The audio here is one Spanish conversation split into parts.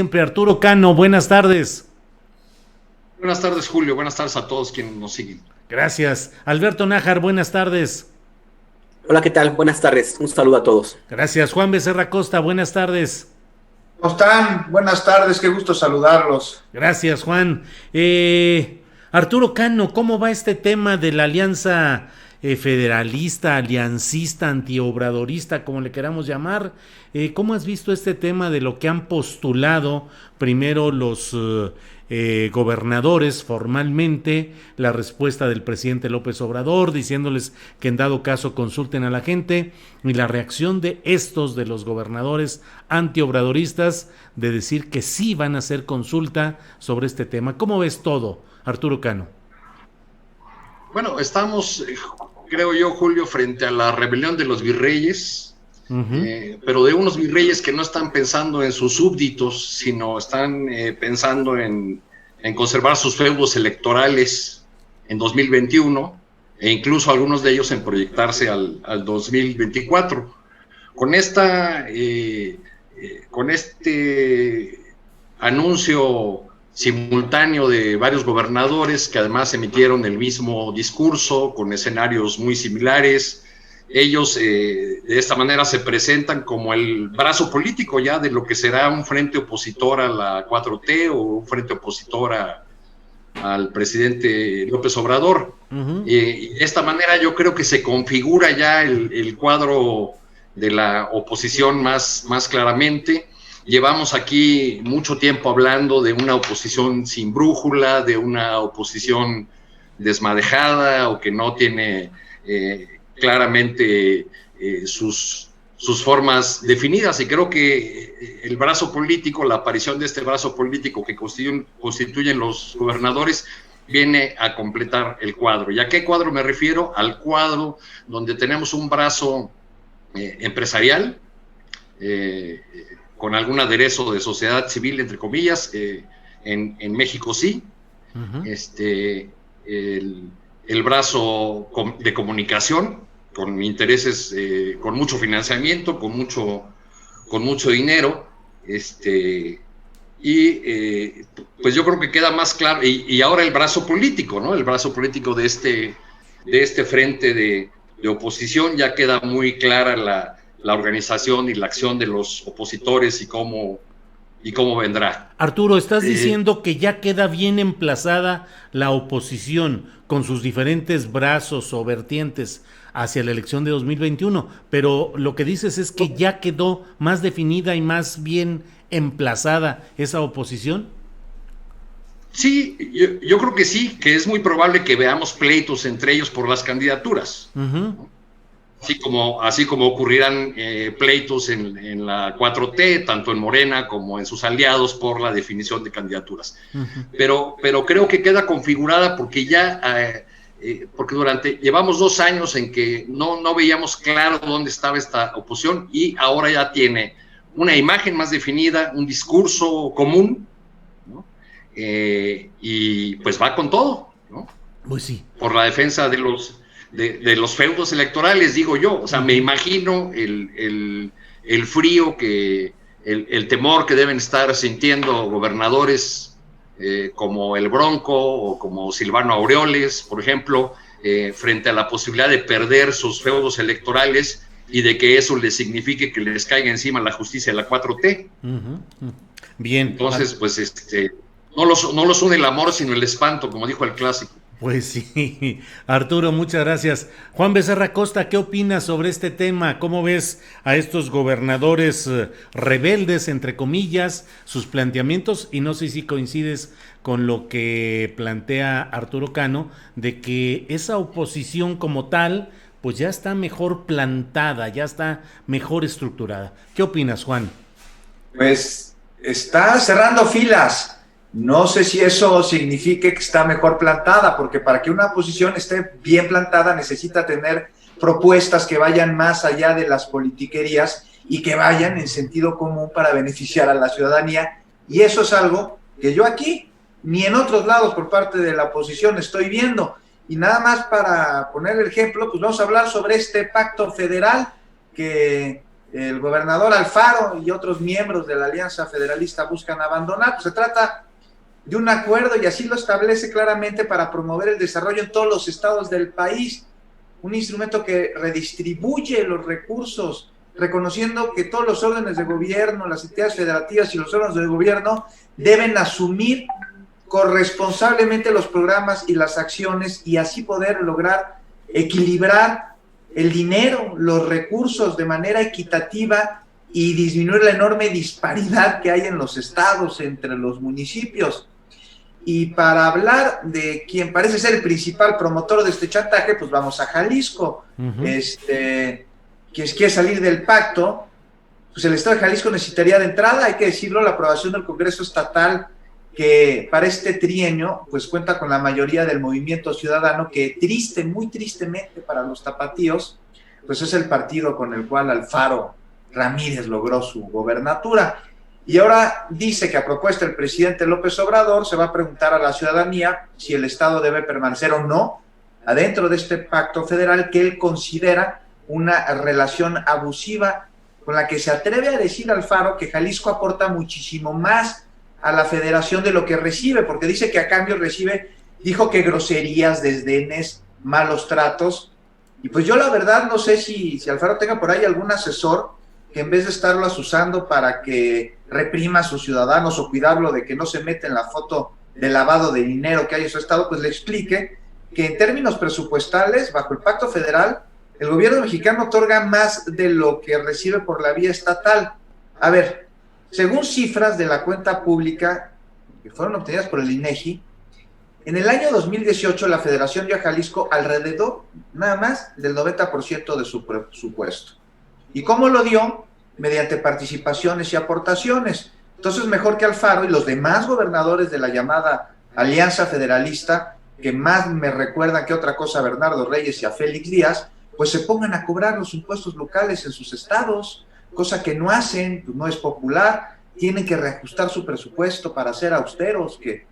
Siempre Arturo Cano, buenas tardes. Buenas tardes, Julio. Buenas tardes a todos quienes nos siguen. Gracias. Alberto Nájar, buenas tardes. Hola, ¿qué tal? Buenas tardes. Un saludo a todos. Gracias. Juan Becerra Costa, buenas tardes. ¿Cómo están? Buenas tardes, qué gusto saludarlos. Gracias, Juan. Arturo Cano, ¿cómo va este tema de la alianza federalista, aliancista, antiobradorista, como le queramos llamar? ¿Cómo has visto este tema de lo que han postulado primero los gobernadores formalmente, la respuesta del presidente López Obrador diciéndoles que en dado caso consulten a la gente, y la reacción de los gobernadores antiobradoristas de decir que sí van a hacer consulta sobre este tema? ¿Cómo ves todo, Arturo Cano? Bueno, estamos, creo yo, Julio, frente a la rebelión de los virreyes, pero de unos virreyes que no están pensando en sus súbditos, sino están pensando en conservar sus feudos electorales en 2021, e incluso algunos de ellos en proyectarse al 2024. Con este anuncio simultáneo de varios gobernadores que además emitieron el mismo discurso con escenarios muy similares, ellos de esta manera se presentan como el brazo político ya de lo que será un frente opositor a la 4T o un frente opositor al presidente López Obrador. Y de esta manera yo creo que se configura ya el cuadro de la oposición más claramente. Llevamos aquí mucho tiempo hablando de una oposición sin brújula, de una oposición desmadejada o que no tiene claramente sus formas definidas, y creo que el brazo político, la aparición de este brazo político que constituyen los gobernadores, viene a completar el cuadro. ¿Y a qué cuadro me refiero? Al cuadro donde tenemos un brazo empresarial, con algún aderezo de sociedad civil, entre comillas, en México sí, el brazo de comunicación, con intereses, con mucho financiamiento, con mucho dinero, pues yo creo que queda más claro, y ahora el brazo político, ¿no? El brazo político de este frente de oposición, ya queda muy clara la organización y la acción de los opositores y cómo vendrá. Arturo, estás diciendo que ya queda bien emplazada la oposición con sus diferentes brazos o vertientes hacia la elección de 2021, pero lo que dices es que ya quedó más definida y más bien emplazada esa oposición. Sí, yo creo que sí, que es muy probable que veamos pleitos entre ellos por las candidaturas. Así como ocurrirán pleitos en la 4T, tanto en Morena como en sus aliados, por la definición de candidaturas. Pero creo que queda configurada porque llevamos 2 años en que no veíamos claro dónde estaba esta oposición, y ahora ya tiene una imagen más definida, un discurso común, ¿no? Y pues va con todo, ¿no? Pues sí. Por la defensa de los feudos electorales, digo yo. O sea, me imagino el frío, el temor que deben estar sintiendo gobernadores como el Bronco o como Silvano Aureoles, por ejemplo, frente a la posibilidad de perder sus feudos electorales y de que eso les signifique que les caiga encima la justicia de la 4T. Bien. Entonces, pues no los une el amor, sino el espanto, como dijo el clásico. Pues sí, Arturo, muchas gracias. Juan Becerra Costa, ¿qué opinas sobre este tema? ¿Cómo ves a estos gobernadores rebeldes, entre comillas, sus planteamientos? Y no sé si coincides con lo que plantea Arturo Cano, de que esa oposición como tal, pues ya está mejor plantada, ya está mejor estructurada. ¿Qué opinas, Juan? Pues está cerrando filas. No sé si eso signifique que está mejor plantada, porque para que una oposición esté bien plantada necesita tener propuestas que vayan más allá de las politiquerías y que vayan en sentido común para beneficiar a la ciudadanía. Y eso es algo que yo aquí, ni en otros lados por parte de la oposición, estoy viendo. Y nada más para poner el ejemplo, pues vamos a hablar sobre este pacto federal que el gobernador Alfaro y otros miembros de la Alianza Federalista buscan abandonar. Pues se trata de un acuerdo, y así lo establece claramente, para promover el desarrollo en todos los estados del país, un instrumento que redistribuye los recursos, reconociendo que todos los órdenes de gobierno, las entidades federativas y los órganos de gobierno deben asumir corresponsablemente los programas y las acciones, y así poder lograr equilibrar el dinero, los recursos de manera equitativa y disminuir la enorme disparidad que hay en los estados entre los municipios. Y para hablar de quien parece ser el principal promotor de este chantaje, pues vamos a Jalisco. Que quiere salir del pacto. Pues el estado de Jalisco necesitaría, de entrada, hay que decirlo, la aprobación del Congreso Estatal, que para este trienio pues cuenta con la mayoría del Movimiento Ciudadano, que muy tristemente para los tapatíos, pues es el partido con el cual Alfaro Ramírez logró su gobernatura. Y ahora dice que, a propuesta del presidente López Obrador, se va a preguntar a la ciudadanía si el Estado debe permanecer o no adentro de este pacto federal que él considera una relación abusiva, con la que se atreve a decir Alfaro que Jalisco aporta muchísimo más a la federación de lo que recibe, porque dice que a cambio recibe, dijo que groserías, desdenes, malos tratos. Y pues yo la verdad no sé si Alfaro tenga por ahí algún asesor que, en vez de estarlos usando para que reprima a sus ciudadanos o cuidarlo de que no se mete en la foto de lavado de dinero que hay en su estado, pues le explique que en términos presupuestales, bajo el pacto federal, el gobierno mexicano otorga más de lo que recibe por la vía estatal. A ver, según cifras de la cuenta pública que fueron obtenidas por el INEGI, en el año 2018 la Federación dio a Jalisco alrededor, nada más, del 90% de su presupuesto. ¿Y cómo lo dio? Mediante participaciones y aportaciones. Entonces, mejor que Alfaro y los demás gobernadores de la llamada Alianza Federalista, que más me recuerdan que otra cosa a Bernardo Reyes y a Félix Díaz, pues se pongan a cobrar los impuestos locales en sus estados, cosa que no hacen, pues no es popular. Tienen que reajustar su presupuesto para ser austeros, que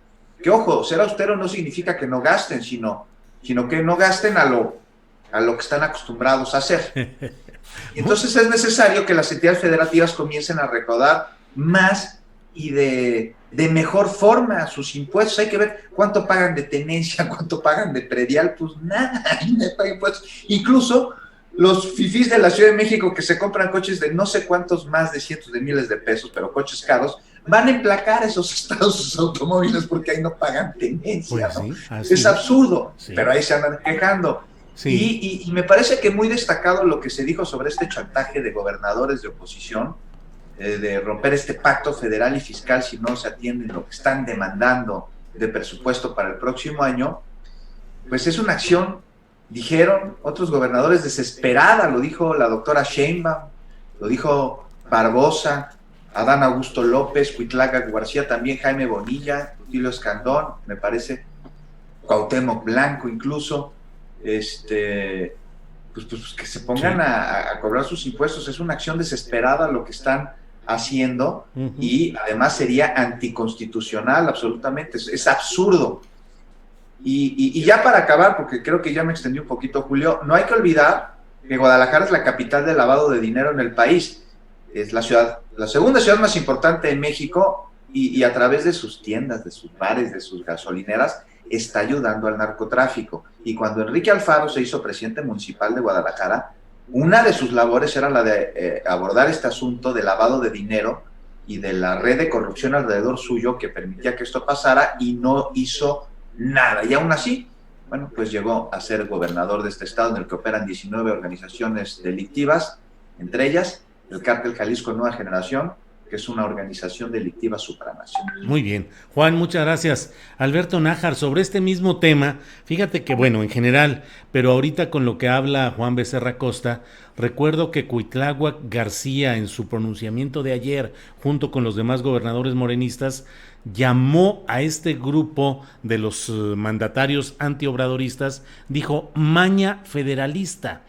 ojo, ser austero no significa que no gasten, sino que no gasten a lo que están acostumbrados a hacer. Y entonces es necesario que las entidades federativas comiencen a recaudar más y de mejor forma sus impuestos. Hay que ver cuánto pagan de tenencia, cuánto pagan de predial, pues nada, no pagan impuestos. Incluso los fifís de la Ciudad de México, que se compran coches de no sé cuántos más de cientos de miles de pesos, pero coches caros, van a emplacar esos estados sus automóviles porque ahí no pagan tenencia, pues ¿no? Sí, es absurdo, sí. Pero ahí se andan quejando. Sí. Y me parece que muy destacado lo que se dijo sobre este chantaje de gobernadores de oposición, de romper este pacto federal y fiscal si no se atiende lo que están demandando de presupuesto para el próximo año. Pues es una acción, dijeron otros gobernadores, desesperada. Lo dijo la doctora Sheinbaum, lo dijo Barbosa, Adán Augusto López, Cuitlaga García, también Jaime Bonilla, Rutilio Escandón, me parece, Cuauhtémoc Blanco incluso. Pues que se pongan a cobrar sus impuestos. Es una acción desesperada lo que están haciendo, y además sería anticonstitucional absolutamente, es absurdo. Y ya para acabar, porque creo que ya me extendí un poquito, Julio, no hay que olvidar que Guadalajara es la capital del lavado de dinero en el país. Es la segunda ciudad más importante de México, y a través de sus tiendas, de sus bares, de sus gasolineras, está ayudando al narcotráfico. Y cuando Enrique Alfaro se hizo presidente municipal de Guadalajara, una de sus labores era la de abordar este asunto de lavado de dinero y de la red de corrupción alrededor suyo que permitía que esto pasara, y no hizo nada. Y aún así, bueno, pues llegó a ser gobernador de este estado, en el que operan 19 organizaciones delictivas, entre ellas el Cártel Jalisco Nueva Generación, que es una organización delictiva supranacional. Muy bien. Juan, muchas gracias. Alberto Nájar, sobre este mismo tema, fíjate que, bueno, en general, pero ahorita con lo que habla Juan Becerra Costa, recuerdo que Cuitláhuac García, en su pronunciamiento de ayer, junto con los demás gobernadores morenistas, llamó a este grupo de los mandatarios antiobradoristas, dijo, maña federalista.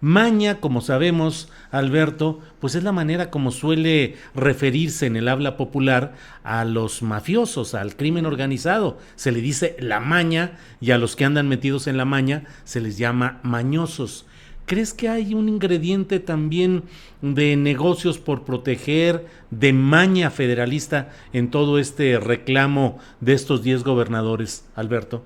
Maña, como sabemos, Alberto, pues es la manera como suele referirse en el habla popular a los mafiosos, al crimen organizado. Se le dice la maña, y a los que andan metidos en la maña se les llama mañosos. ¿Crees que hay un ingrediente también de negocios por proteger, de maña federalista en todo este reclamo de estos 10 gobernadores, Alberto?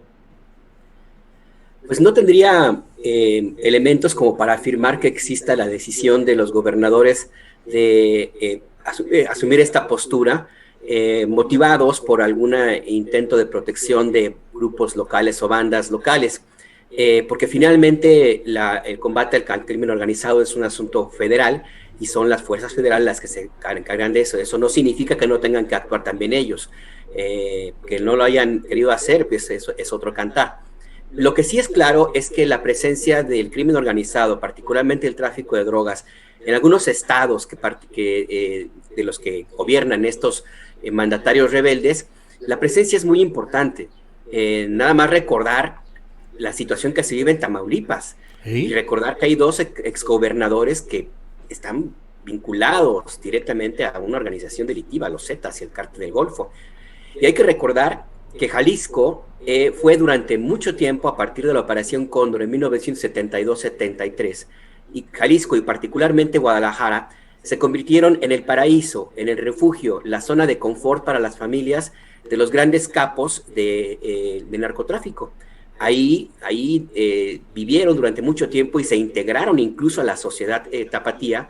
Pues no tendría elementos como para afirmar que exista la decisión de los gobernadores de asumir esta postura, motivados por algún intento de protección de grupos locales o bandas locales. Porque finalmente el combate al crimen organizado es un asunto federal y son las fuerzas federales las que se encargan de eso. Eso no significa que no tengan que actuar también ellos. Que no lo hayan querido hacer, pues eso es otro cantar. Lo que sí es claro es que la presencia del crimen organizado, particularmente el tráfico de drogas, en algunos estados de los que gobiernan estos mandatarios rebeldes, la presencia es muy importante. Nada más recordar la situación que se vive en Tamaulipas, ¿sí? Y recordar que hay 2 exgobernadores que están vinculados directamente a una organización delictiva, los Zetas y el Cártel del Golfo. Y hay que recordar que Jalisco fue durante mucho tiempo, a partir de la Operación Cóndor en 1972-73, y Jalisco y particularmente Guadalajara se convirtieron en el paraíso, en el refugio, la zona de confort para las familias de los grandes capos de narcotráfico. Ahí vivieron durante mucho tiempo y se integraron incluso a la sociedad tapatía,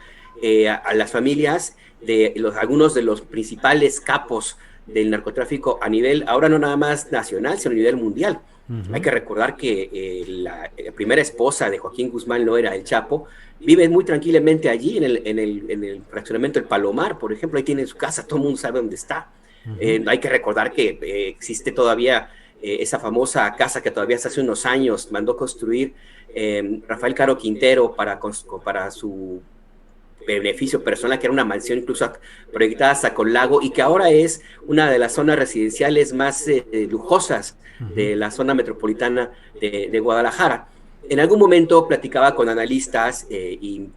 a las familias de algunos de los principales capos del narcotráfico a nivel, ahora no nada más nacional, sino a nivel mundial. Hay que recordar que la primera esposa de Joaquín Guzmán no era el Chapo, vive muy tranquilamente allí en el fraccionamiento del Palomar, por ejemplo, ahí tiene su casa, todo el mundo sabe dónde está. Hay que recordar que existe todavía esa famosa casa que todavía hace unos años mandó construir Rafael Caro Quintero para su beneficio personal, que era una mansión incluso proyectada hasta con lago, y que ahora es una de las zonas residenciales más lujosas de la zona metropolitana de Guadalajara. En algún momento platicaba con analistas y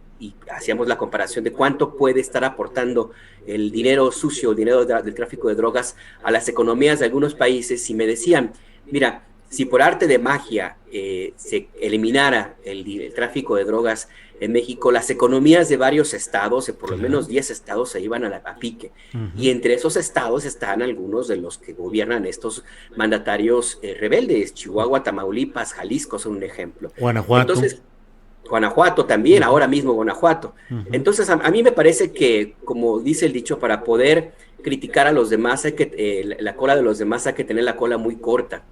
hacíamos la comparación de cuánto puede estar aportando el dinero sucio, el dinero del tráfico de drogas a las economías de algunos países, y me decían, mira, si por arte de magia se eliminara el tráfico de drogas en México, las economías de varios estados, por lo menos 10 estados, se iban a pique. Y entre esos estados están algunos de los que gobiernan estos mandatarios rebeldes. Chihuahua, Tamaulipas, Jalisco son un ejemplo. Guanajuato. Entonces, Guanajuato también, ahora mismo Guanajuato. Entonces, a mí me parece que, como dice el dicho, para poder criticar a los demás, la cola de los demás hay que tener la cola muy corta.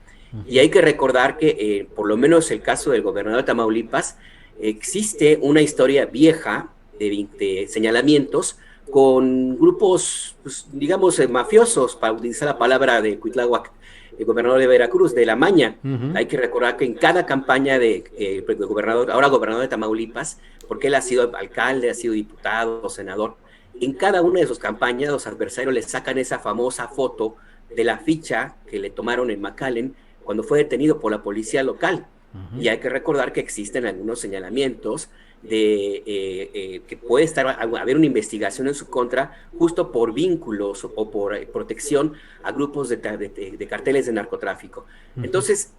Y hay que recordar que, por lo menos el caso del gobernador de Tamaulipas, existe una historia vieja de señalamientos con grupos, pues, digamos, mafiosos, para utilizar la palabra de Cuitláhuac, el gobernador de Veracruz, de La Maña. Hay que recordar que en cada campaña de gobernador, ahora gobernador de Tamaulipas, porque él ha sido alcalde, ha sido diputado, senador, en cada una de sus campañas los adversarios le sacan esa famosa foto de la ficha que le tomaron en McAllen cuando fue detenido por la policía local. Y hay que recordar que existen algunos señalamientos de que puede haber una investigación en su contra justo por vínculos o por protección a grupos de carteles de narcotráfico. Entonces,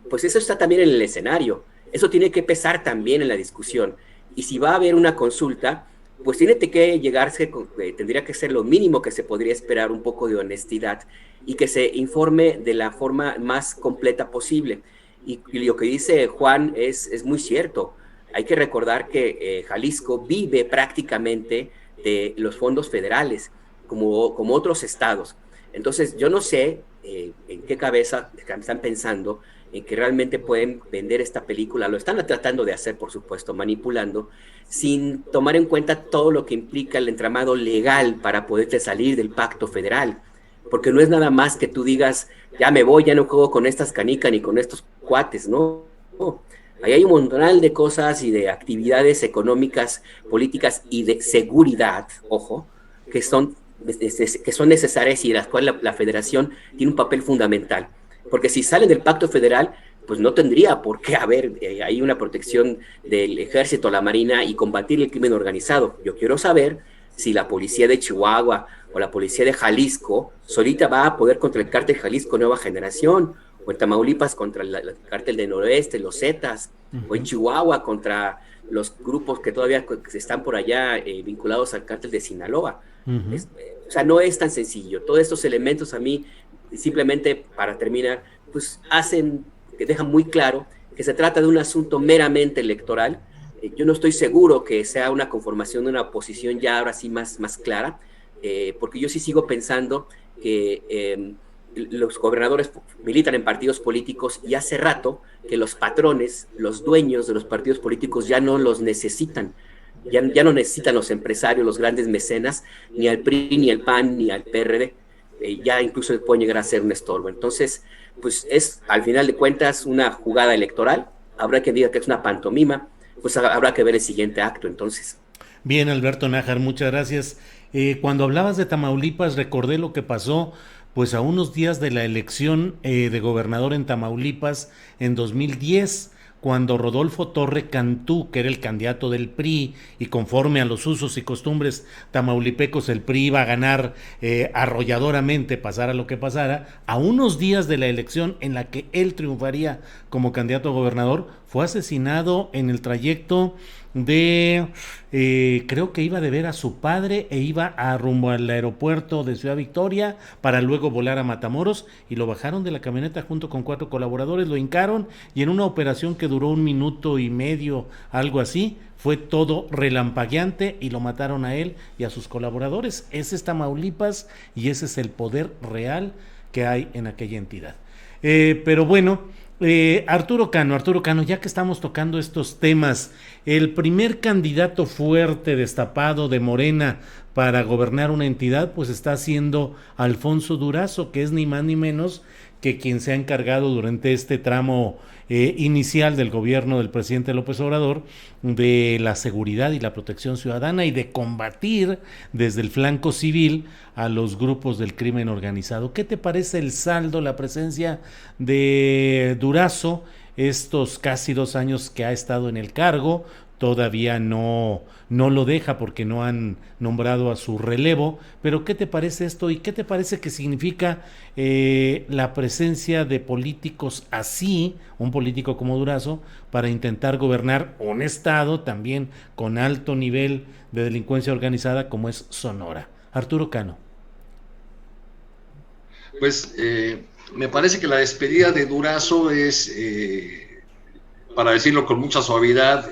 pues eso está también en el escenario. Eso tiene que pesar también en la discusión. Y si va a haber una consulta, pues tendría que ser lo mínimo que se podría esperar, un poco de honestidad y que se informe de la forma más completa posible. Y lo que dice Juan es muy cierto. Hay que recordar que Jalisco vive prácticamente de los fondos federales, como otros estados. Entonces, yo no sé en qué cabeza están pensando en que realmente pueden vender esta película. Lo están tratando de hacer, por supuesto, manipulando, sin tomar en cuenta todo lo que implica el entramado legal para poderte salir del pacto federal. Porque no es nada más que tú digas, ya me voy, ya no juego con estas canicas ni con estos cuates, ¿no? Ahí hay un montón de cosas y de actividades económicas, políticas y de seguridad, ojo, que son necesarias y de las cuales la federación tiene un papel fundamental. Porque si salen del pacto federal, pues no tendría por qué haber ahí una protección del ejército, la marina y combatir el crimen organizado. Yo quiero saber si la policía de Chihuahua o la policía de Jalisco solita va a poder contra el cártel Jalisco Nueva Generación, o en Tamaulipas contra el cártel de Noroeste, los Zetas, o en Chihuahua contra los grupos que todavía están por allá vinculados al cártel de Sinaloa. O sea, no es tan sencillo. Todos estos elementos a mí, simplemente para terminar, pues que dejan muy claro que se trata de un asunto meramente electoral. Yo no estoy seguro que sea una conformación de una oposición ya ahora sí más clara, porque yo sí sigo pensando que los gobernadores militan en partidos políticos y hace rato que los patrones, los dueños de los partidos políticos ya no los necesitan. Ya no necesitan los empresarios, los grandes mecenas, ni al PRI, ni al PAN, ni al PRD. Ya incluso pueden llegar a ser un estorbo. Entonces, pues es al final de cuentas una jugada electoral. Habrá quien diga que es una pantomima, pues habrá que ver el siguiente acto entonces. Bien, Alberto Nájar, muchas gracias. Cuando hablabas de Tamaulipas, recordé lo que pasó pues a unos días de la elección de gobernador en Tamaulipas en 2010, cuando Rodolfo Torre Cantú, que era el candidato del PRI, y conforme a los usos y costumbres tamaulipecos, el PRI iba a ganar arrolladoramente, pasara lo que pasara, a unos días de la elección en la que él triunfaría como candidato a gobernador, fue asesinado en el trayecto de, creo que iba de ver a su padre e iba rumbo al aeropuerto de Ciudad Victoria para luego volar a Matamoros, y lo bajaron de la camioneta junto con 4 colaboradores, lo hincaron y en una operación que duró 1 minuto y medio, algo así, fue todo relampagueante y lo mataron a él y a sus colaboradores. Ese es Tamaulipas y ese es el poder real que hay en aquella entidad. Pero bueno, Arturo Cano, ya que estamos tocando estos temas, el primer candidato fuerte destapado de Morena para gobernar una entidad, pues está siendo Alfonso Durazo, que es ni más ni menos que quien se ha encargado durante este tramo inicial del gobierno del presidente López Obrador de la seguridad y la protección ciudadana y de combatir desde el flanco civil a los grupos del crimen organizado. ¿Qué te parece el saldo, la presencia de Durazo estos casi 2 años que ha estado en el cargo? Todavía no lo deja porque no han nombrado a su relevo, pero ¿qué te parece esto y qué te parece que significa la presencia de políticos así, un político como Durazo, para intentar gobernar un estado también con alto nivel de delincuencia organizada como es Sonora? Arturo Cano. Pues me parece que la despedida de Durazo es, para decirlo con mucha suavidad,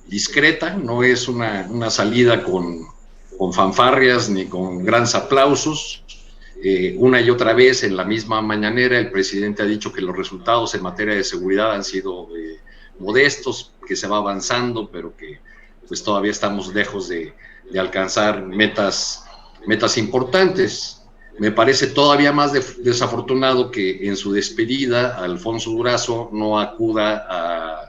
discreta, no es una salida con fanfarrias ni con grandes aplausos. Una y otra vez en la misma mañanera el presidente ha dicho que los resultados en materia de seguridad han sido modestos, que se va avanzando, pero que pues todavía estamos lejos de alcanzar metas importantes. Me parece todavía más desafortunado que en su despedida Alfonso Durazo no acuda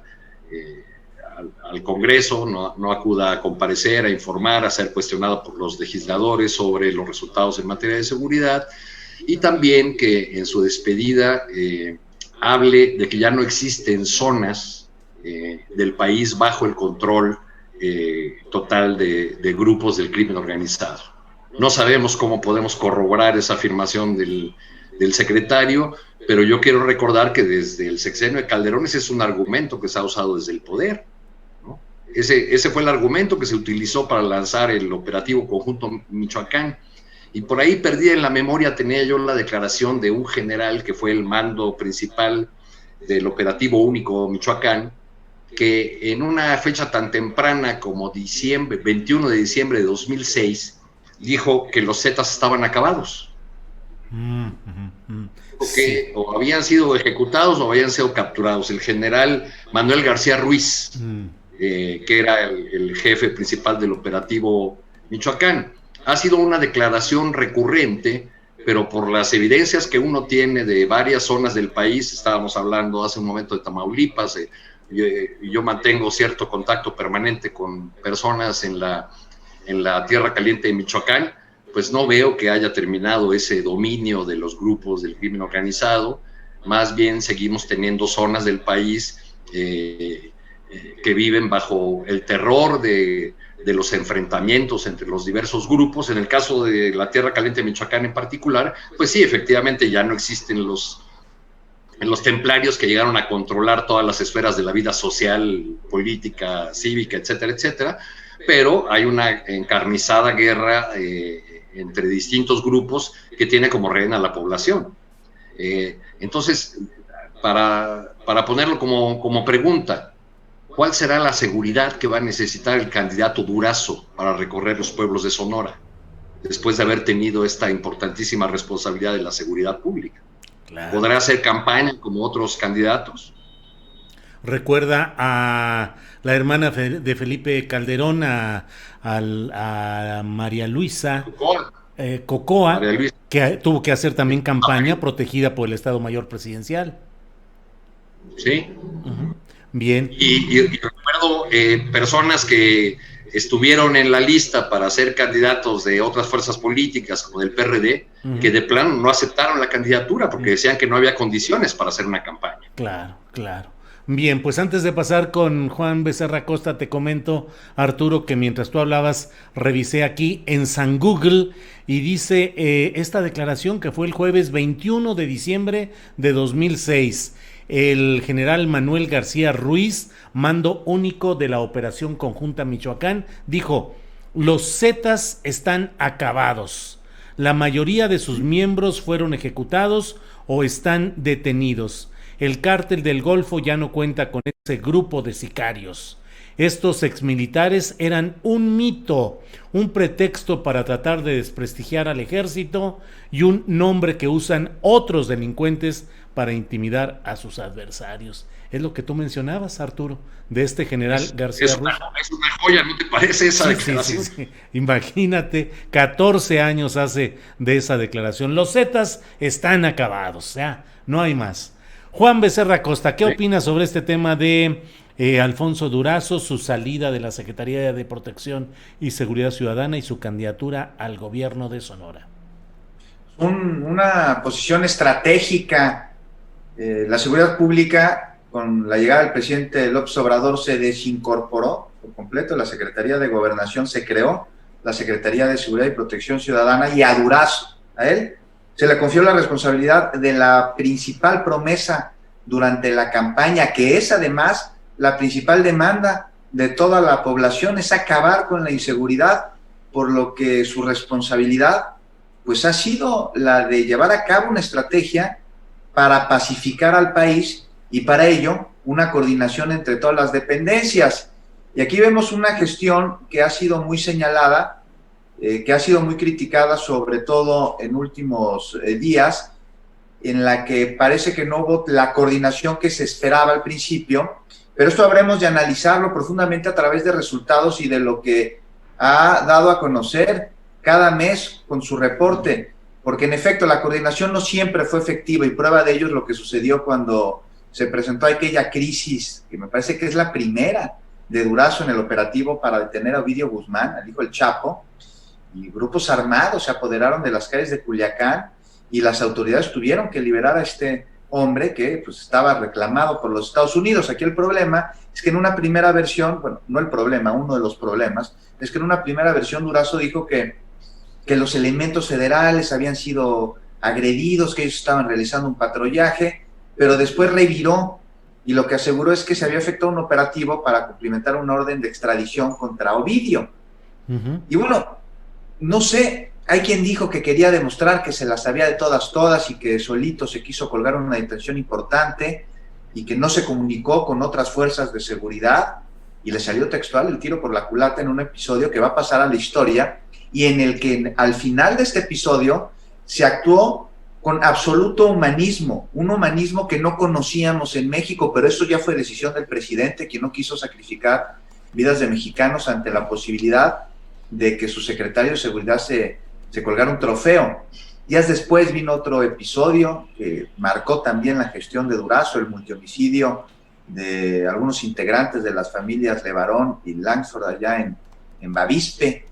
al Congreso, no acuda a comparecer, a informar, a ser cuestionado por los legisladores sobre los resultados en materia de seguridad, y también que en su despedida hable de que ya no existen zonas del país bajo el control total de grupos del crimen organizado. No sabemos cómo podemos corroborar esa afirmación del secretario, pero yo quiero recordar que desde el sexenio de Calderón ese es un argumento que se ha usado desde el poder, ¿no? Ese fue el argumento que se utilizó para lanzar el operativo conjunto Michoacán, y por ahí perdida en la memoria tenía yo la declaración de un general que fue el mando principal del operativo único Michoacán, que en una fecha tan temprana como 21 de diciembre de 2006, dijo que los Zetas estaban acabados. Que o habían sido ejecutados o habían sido capturados. El general Manuel García Ruiz, que era el jefe principal del operativo Michoacán. Ha sido una declaración recurrente, pero por las evidencias que uno tiene de varias zonas del país, estábamos hablando hace un momento de Tamaulipas, yo mantengo cierto contacto permanente con personas en la Tierra Caliente de Michoacán, pues no veo que haya terminado ese dominio de los grupos del crimen organizado. Más bien seguimos teniendo zonas del país que viven bajo el terror de los enfrentamientos entre los diversos grupos. En el caso de la Tierra Caliente de Michoacán en particular, pues sí, efectivamente ya no existen los los templarios que llegaron a controlar todas las esferas de la vida social, política, cívica, etcétera, etcétera, pero hay una encarnizada guerra entre distintos grupos que tiene como rehén a la población. Entonces, para ponerlo como pregunta, ¿cuál será la seguridad que va a necesitar el candidato Durazo para recorrer los pueblos de Sonora, después de haber tenido esta importantísima responsabilidad de la seguridad pública? Claro. ¿Podrá hacer campaña como otros candidatos? Recuerda a la hermana de Felipe Calderón, a María Luisa Cocoa, María Luisa, que tuvo que hacer también campaña protegida por el Estado Mayor Presidencial. Sí. Uh-huh. Bien. Y recuerdo personas que estuvieron en la lista para ser candidatos de otras fuerzas políticas, como del PRD, que de plano no aceptaron la candidatura porque decían que no había condiciones para hacer una campaña. Claro, claro. Bien, pues antes de pasar con Juan Becerra Costa, te comento, Arturo, que mientras tú hablabas, revisé aquí en San Google y dice esta declaración que fue el jueves 21 de diciembre de 2006. El general Manuel García Ruiz, mando único de la Operación Conjunta Michoacán, dijo: los Zetas están acabados. La mayoría de sus miembros fueron ejecutados o están detenidos. El cártel del Golfo ya no cuenta con ese grupo de sicarios. Estos exmilitares eran un mito, un pretexto para tratar de desprestigiar al ejército y un nombre que usan otros delincuentes para intimidar a sus adversarios. Es lo que tú mencionabas, Arturo, de este general García Ruiz. Es una joya, ¿no te parece esa declaración? Sí. Imagínate, 14 años hace de esa declaración. Los Zetas están acabados, ya, no hay más. Juan Becerra Costa, ¿qué opinas sobre este tema de Alfonso Durazo, su salida de la Secretaría de Protección y Seguridad Ciudadana y su candidatura al gobierno de Sonora? Una posición estratégica. La seguridad pública, con la llegada del presidente López Obrador, se desincorporó por completo. La Secretaría de Gobernación se creó, la Secretaría de Seguridad y Protección Ciudadana, y a Durazo, a él, se le confió la responsabilidad de la principal promesa durante la campaña, que es además la principal demanda de toda la población, es acabar con la inseguridad, por lo que su responsabilidad pues ha sido la de llevar a cabo una estrategia para pacificar al país, y para ello una coordinación entre todas las dependencias. Y aquí vemos una gestión que ha sido muy señalada, que ha sido muy criticada, sobre todo en últimos días, en la que parece que no hubo la coordinación que se esperaba al principio, pero esto habremos de analizarlo profundamente a través de resultados y de lo que ha dado a conocer cada mes con su reporte, porque en efecto la coordinación no siempre fue efectiva, y prueba de ello es lo que sucedió cuando se presentó aquella crisis, que me parece que es la primera de Durazo en el operativo para detener a Ovidio Guzmán, al hijo del Chapo, y grupos armados se apoderaron de las calles de Culiacán, y las autoridades tuvieron que liberar a este hombre que pues estaba reclamado por los Estados Unidos. Aquí el problema es que en una primera versión, bueno, no el problema, uno de los problemas, es que en una primera versión Durazo dijo que los elementos federales habían sido agredidos, que ellos estaban realizando un patrullaje, pero después reviró, y lo que aseguró es que se había efectuado un operativo para cumplimentar una orden de extradición contra Ovidio. Uh-huh. Y bueno, no sé, hay quien dijo que quería demostrar que se las sabía de todas y que solito se quiso colgar una detención importante y que no se comunicó con otras fuerzas de seguridad, y le salió textual el tiro por la culata en un episodio que va a pasar a la historia, y en el que al final de este episodio se actuó con absoluto humanismo, un humanismo que no conocíamos en México, pero eso ya fue decisión del presidente, quien no quiso sacrificar vidas de mexicanos ante la posibilidad de que su secretario de seguridad se colgara un trofeo. Días después vino otro episodio que marcó también la gestión de Durazo, el multihomicidio de algunos integrantes de las familias Levarón y Langsford allá en Bavispe.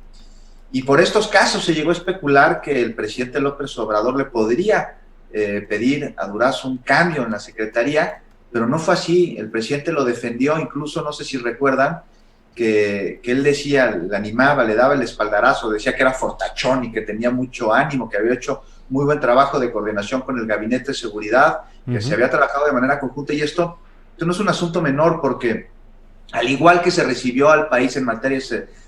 Y por estos casos se llegó a especular que el presidente López Obrador le podría pedir a Durazo un cambio en la secretaría, pero no fue así. El presidente lo defendió, incluso no sé si recuerdan que él decía, le animaba, le daba el espaldarazo, decía que era fortachón y que tenía mucho ánimo, que había hecho muy buen trabajo de coordinación con el Gabinete de Seguridad, que se había trabajado de manera conjunta, y esto no es un asunto menor, porque al igual que se recibió al país en materia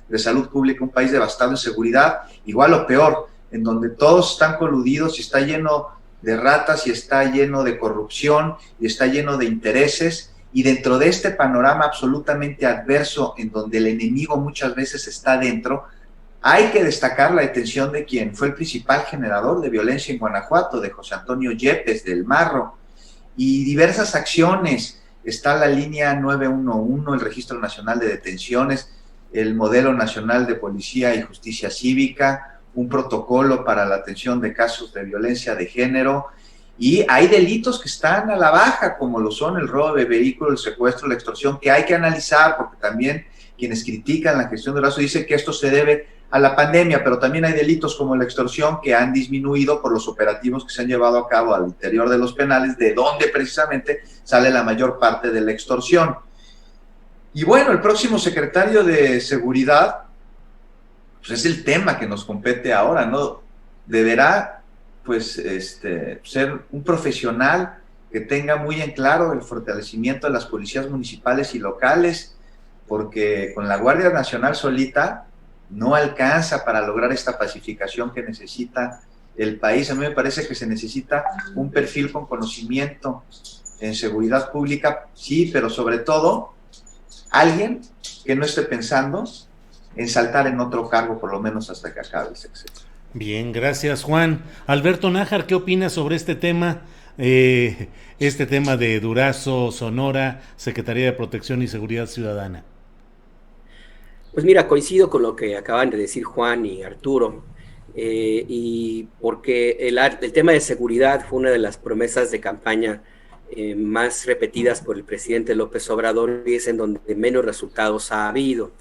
de salud pública, un país devastado en seguridad, igual o peor, en donde todos están coludidos y está lleno de ratas y está lleno de corrupción y está lleno de intereses, y dentro de este panorama absolutamente adverso, en donde el enemigo muchas veces está dentro, hay que destacar la detención de quien fue el principal generador de violencia en Guanajuato, de José Antonio Yepes, del Marro, y diversas acciones. Está la línea 911, el Registro Nacional de Detenciones, el Modelo Nacional de Policía y Justicia Cívica, un protocolo para la atención de casos de violencia de género, y hay delitos que están a la baja, como lo son el robo de vehículos, el secuestro, la extorsión, que hay que analizar, porque también quienes critican la gestión de Durazo dicen que esto se debe a la pandemia, pero también hay delitos como la extorsión que han disminuido por los operativos que se han llevado a cabo al interior de los penales, de donde precisamente sale la mayor parte de la extorsión. Y bueno, el próximo secretario de Seguridad, pues es el tema que nos compete ahora, ¿no? Deberá, pues, ser un profesional que tenga muy en claro el fortalecimiento de las policías municipales y locales, porque con la Guardia Nacional solita no alcanza para lograr esta pacificación que necesita el país. A mí me parece que se necesita un perfil con conocimiento en seguridad pública, sí, pero sobre todo alguien que no esté pensando en saltar en otro cargo, por lo menos hasta que acabe el sexenio. Bien, gracias, Juan. Alberto Nájar, ¿qué opinas sobre este tema? Este tema de Durazo, Sonora, Secretaría de Protección y Seguridad Ciudadana. Pues mira, coincido con lo que acaban de decir Juan y Arturo, y porque el tema de seguridad fue una de las promesas de campaña más repetidas por el presidente López Obrador, y es en donde menos resultados ha habido.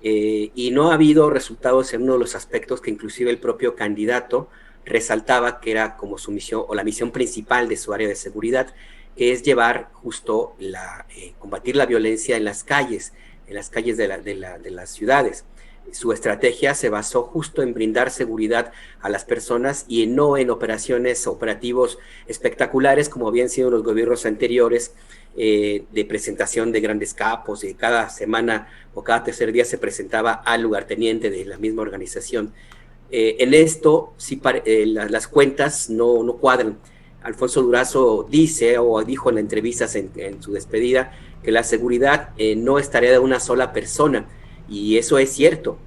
Y no ha habido resultados en uno de los aspectos que inclusive el propio candidato resaltaba que era como su misión o la misión principal de su área de seguridad, que es llevar justo combatir la violencia en las calles de las ciudades. Su estrategia se basó justo en brindar seguridad a las personas y no en operativos espectaculares como habían sido los gobiernos anteriores, de presentación de grandes capos, y cada semana o cada tercer día se presentaba al lugarteniente de la misma organización. En esto sí, las cuentas no cuadran. Alfonso Durazo dijo en entrevistas en su despedida que la seguridad no es tarea de una sola persona, y eso es cierto,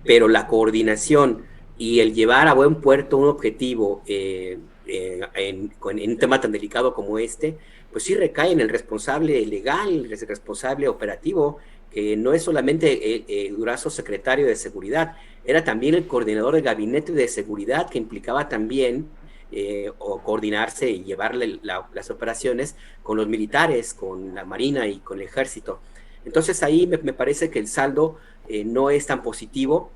pero la coordinación y el llevar a buen puerto un objetivo en un tema tan delicado como este, pues sí recae en el responsable legal, el responsable operativo, que no es solamente Durazo secretario de Seguridad, era también el coordinador del Gabinete de Seguridad, que implicaba también o coordinarse y llevarle las operaciones con los militares, con la Marina y con el Ejército. Entonces ahí me parece que el saldo no es tan positivo.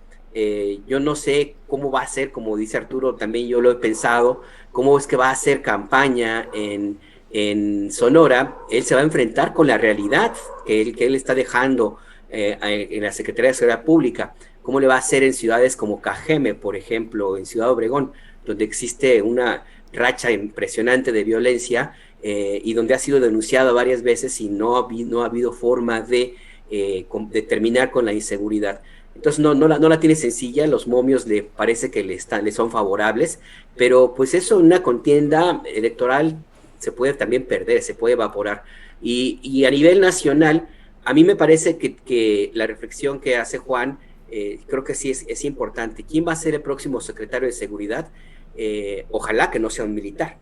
Yo no sé cómo va a ser, como dice Arturo, también yo lo he pensado, cómo es que va a hacer campaña en Sonora. Él se va a enfrentar con la realidad que él está dejando en la Secretaría de Seguridad Pública. ¿Cómo le va a hacer en ciudades como Cajeme, por ejemplo, en Ciudad Obregón, donde existe una racha impresionante de violencia y donde ha sido denunciado varias veces y no ha habido forma de terminar con la inseguridad? Entonces no la tiene sencilla. Los momios le parece que le son favorables, pero pues eso en una contienda electoral se puede también perder, se puede evaporar. Y a nivel nacional, a mí me parece que la reflexión que hace Juan, creo que sí es importante. ¿Quién va a ser el próximo secretario de Seguridad? Ojalá que no sea un militar,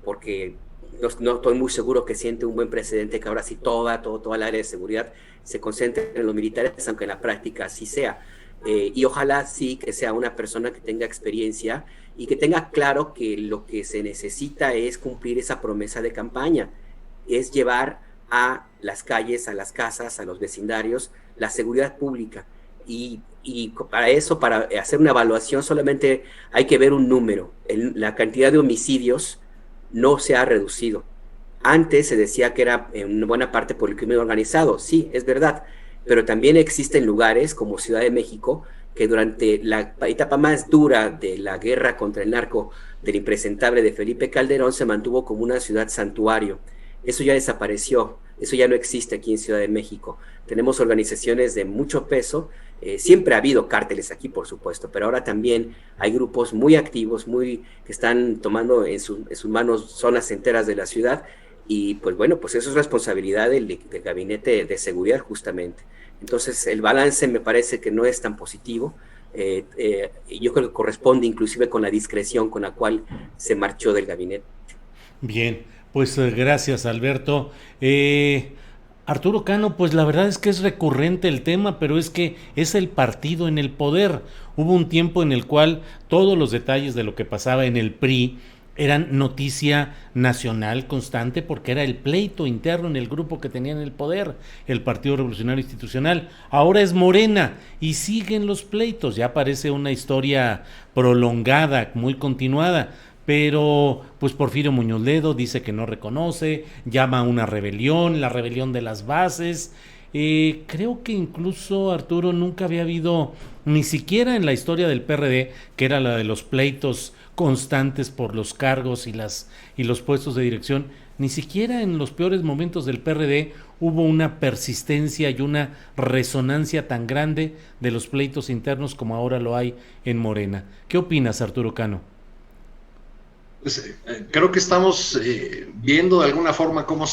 porque no estoy muy seguro que siente un buen precedente que ahora sí toda el área de seguridad se concentre en los militares, aunque en la práctica así sea. Y ojalá sí que sea una persona que tenga experiencia y que tenga claro que lo que se necesita es cumplir esa promesa de campaña, es llevar a las calles, a las casas, a los vecindarios, la seguridad pública. Y para eso, para hacer una evaluación, solamente hay que ver un número. La cantidad de homicidios no se ha reducido. Antes se decía que era en buena parte por el crimen organizado. Sí, es verdad, pero también existen lugares como Ciudad de México que durante la etapa más dura de la guerra contra el narco del impresentable de Felipe Calderón se mantuvo como una ciudad santuario. Eso ya desapareció, eso ya no existe aquí en Ciudad de México. Tenemos organizaciones de mucho peso, siempre ha habido cárteles aquí, por supuesto, pero ahora también hay grupos muy activos, que están tomando en sus manos zonas enteras de la ciudad, y pues bueno, pues eso es responsabilidad del Gabinete de Seguridad justamente. Entonces el balance me parece que no es tan positivo. Yo creo que corresponde inclusive con la discreción con la cual se marchó del gabinete. Bien, pues gracias, Alberto. Arturo Cano, pues la verdad es que es recurrente el tema, pero es que es el partido en el poder. Hubo un tiempo en el cual todos los detalles de lo que pasaba en el PRI eran noticia nacional constante, porque era el pleito interno en el grupo que tenía en el poder, el Partido Revolucionario Institucional. Ahora es Morena y siguen los pleitos, ya parece una historia prolongada, muy continuada. Pero pues Porfirio Muñoz Ledo dice que no reconoce, llama a una rebelión, la rebelión de las bases. Creo que incluso, Arturo, nunca había habido, ni siquiera en la historia del PRD, que era la de los pleitos constantes por los cargos y los puestos de dirección, ni siquiera en los peores momentos del PRD hubo una persistencia y una resonancia tan grande de los pleitos internos como ahora lo hay en Morena. ¿Qué opinas, Arturo Cano? Pues, creo que estamos viendo de alguna forma cómo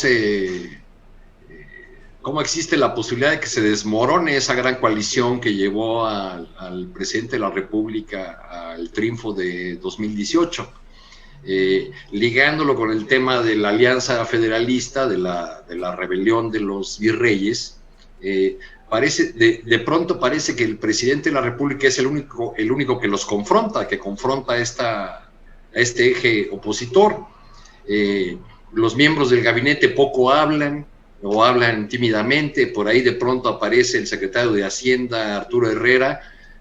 existe la posibilidad de que se desmorone esa gran coalición que llevó al presidente de la República al triunfo de 2018, ligándolo con el tema de la alianza federalista, de la rebelión de los virreyes. De pronto parece que el presidente de la República es el único que los confronta, que confronta a este eje opositor. Los miembros del gabinete poco hablan o hablan tímidamente. Por ahí de pronto aparece el secretario de Hacienda, Arturo Herrera,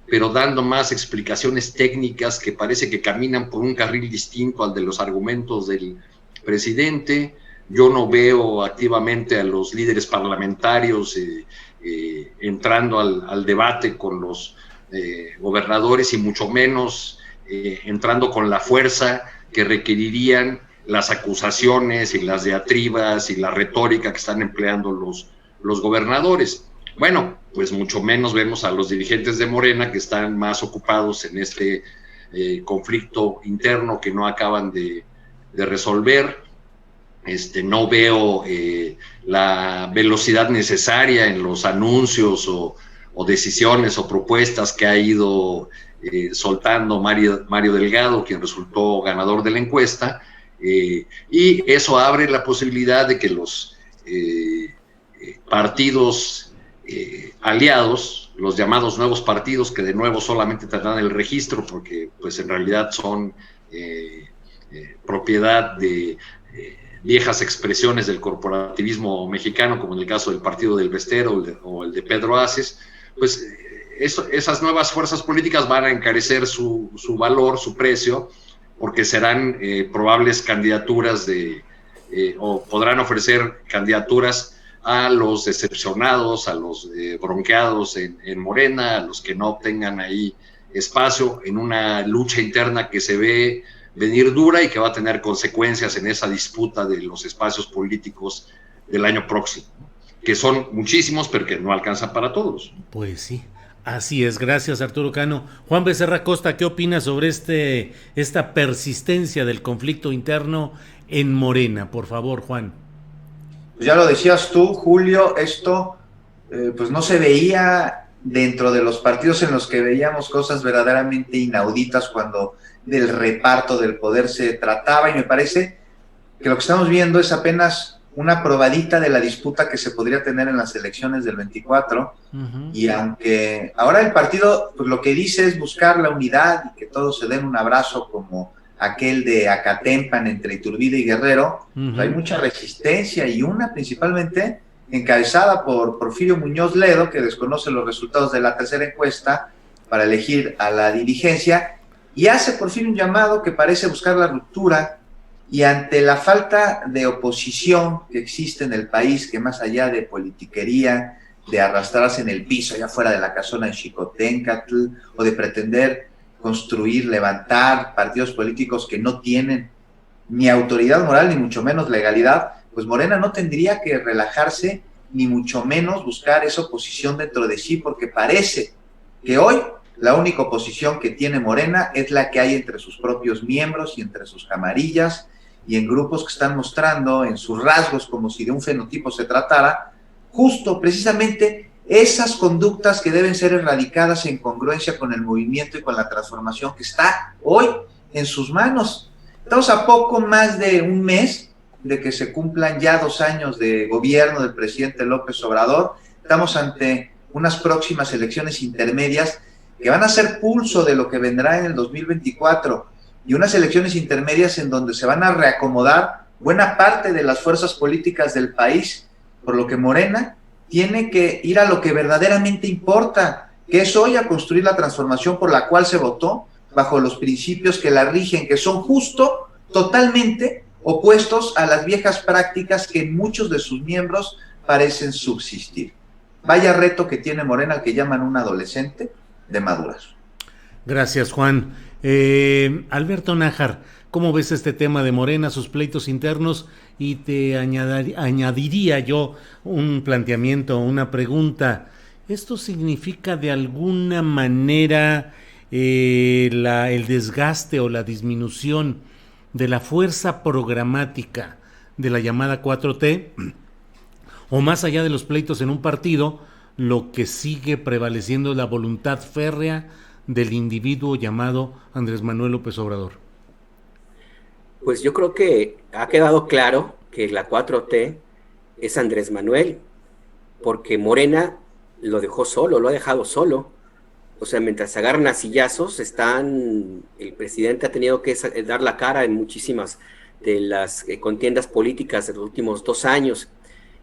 pero dando más explicaciones técnicas que parece que caminan por un carril distinto al de los argumentos del presidente. Yo no veo activamente a los líderes parlamentarios entrando al debate con los gobernadores, y mucho menos entrando con la fuerza que requerirían las acusaciones y las diatribas y la retórica que están empleando los gobernadores. Bueno, pues mucho menos vemos a los dirigentes de Morena, que están más ocupados en este conflicto interno que no acaban de resolver. No veo la velocidad necesaria en los anuncios o decisiones o propuestas que ha ido soltando Mario Delgado, quien resultó ganador de la encuesta, y eso abre la posibilidad de que los partidos aliados, los llamados nuevos partidos, que de nuevo solamente tendrán el registro porque pues en realidad son propiedad de viejas expresiones del corporativismo mexicano, como en el caso del Partido del Vestero o el de Pedro Aces, pues esas nuevas fuerzas políticas van a encarecer su valor, su precio, porque serán probables candidaturas o podrán ofrecer candidaturas a los decepcionados, a los bronqueados en Morena, a los que no obtengan ahí espacio en una lucha interna que se ve venir dura y que va a tener consecuencias en esa disputa de los espacios políticos del año próximo, que son muchísimos, pero que no alcanzan para todos. Pues sí, así es. Gracias, Arturo Cano. Juan Becerra Costa, ¿qué opinas sobre esta persistencia del conflicto interno en Morena? Por favor, Juan. Ya lo decías tú, Julio, esto pues no se veía dentro de los partidos en los que veíamos cosas verdaderamente inauditas cuando del reparto del poder se trataba, y me parece que lo que estamos viendo es apenas una probadita de la disputa que se podría tener en las elecciones del 24, y aunque ahora el partido pues lo que dice es buscar la unidad y que todos se den un abrazo como aquel de Acatempan entre Iturbide y Guerrero, pues hay mucha resistencia, y una principalmente encabezada por Porfirio Muñoz Ledo, que desconoce los resultados de la tercera encuesta para elegir a la dirigencia, y hace por fin un llamado que parece buscar la ruptura, y ante la falta de oposición que existe en el país, que más allá de politiquería, de arrastrarse en el piso allá afuera de la casona en Xicoténcatl, o de pretender construir, levantar partidos políticos que no tienen ni autoridad moral, ni mucho menos legalidad, pues Morena no tendría que relajarse, ni mucho menos buscar esa oposición dentro de sí, porque parece que hoy la única oposición que tiene Morena es la que hay entre sus propios miembros y entre sus camarillas y en grupos que están mostrando en sus rasgos, como si de un fenotipo se tratara, justo precisamente esas conductas que deben ser erradicadas en congruencia con el movimiento y con la transformación que está hoy en sus manos. Estamos a poco más de un mes de que se cumplan ya 2 años de gobierno del presidente López Obrador. Estamos ante unas próximas elecciones intermedias que van a ser pulso de lo que vendrá en el 2024 y unas elecciones intermedias en donde se van a reacomodar buena parte de las fuerzas políticas del país, por lo que Morena tiene que ir a lo que verdaderamente importa, que es hoy a construir la transformación por la cual se votó, bajo los principios que la rigen, que son justo, totalmente opuestos a las viejas prácticas que en muchos de sus miembros parecen subsistir. Vaya reto que tiene Morena, al que llaman un adolescente de madurar. Gracias, Juan. Alberto Nájar, ¿cómo ves este tema de Morena, sus pleitos internos? Y te añadiría yo un planteamiento, una pregunta. ¿Esto significa de alguna manera el desgaste o la disminución de la fuerza programática de la llamada 4T? O más allá de los pleitos en un partido, lo que sigue prevaleciendo es la voluntad férrea del individuo llamado Andrés Manuel López Obrador. Pues yo creo que ha quedado claro que la 4T es Andrés Manuel, porque Morena lo dejó solo, lo ha dejado solo. O sea, mientras se agarran a sillazos, el presidente ha tenido que dar la cara en muchísimas de las contiendas políticas de los últimos 2 años.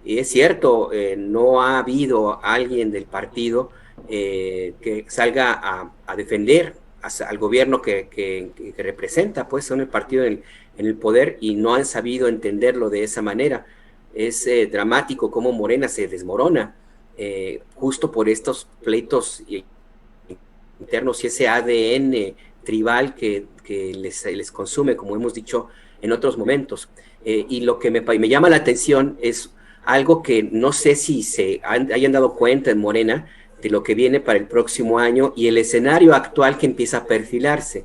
Y es cierto, no ha habido alguien del partido que salga a defender al gobierno que representa, pues son el partido en el poder, y no han sabido entenderlo de esa manera. Es dramático cómo Morena se desmorona justo por estos pleitos internos y ese ADN tribal que les consume, como hemos dicho en otros momentos. Y lo que me llama la atención es algo que no sé si se hayan dado cuenta en Morena de lo que viene para el próximo año y el escenario actual que empieza a perfilarse,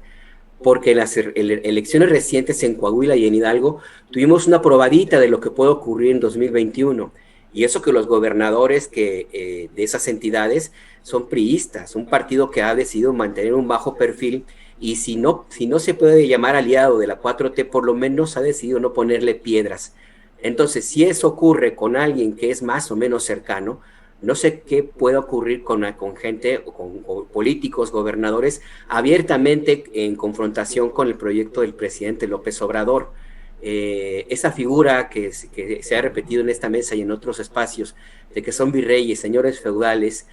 porque en las elecciones recientes en Coahuila y en Hidalgo tuvimos una probadita de lo que puede ocurrir en 2021, y eso que los gobernadores de esas entidades son priistas, un partido que ha decidido mantener un bajo perfil, y si no se puede llamar aliado de la 4T, por lo menos ha decidido no ponerle piedras. Entonces, si eso ocurre con alguien que es más o menos cercano, no sé qué puede ocurrir con gente o con políticos, gobernadores, abiertamente en confrontación con el proyecto del presidente López Obrador. Esa figura que se ha repetido en esta mesa y en otros espacios, de que son virreyes, señores feudales,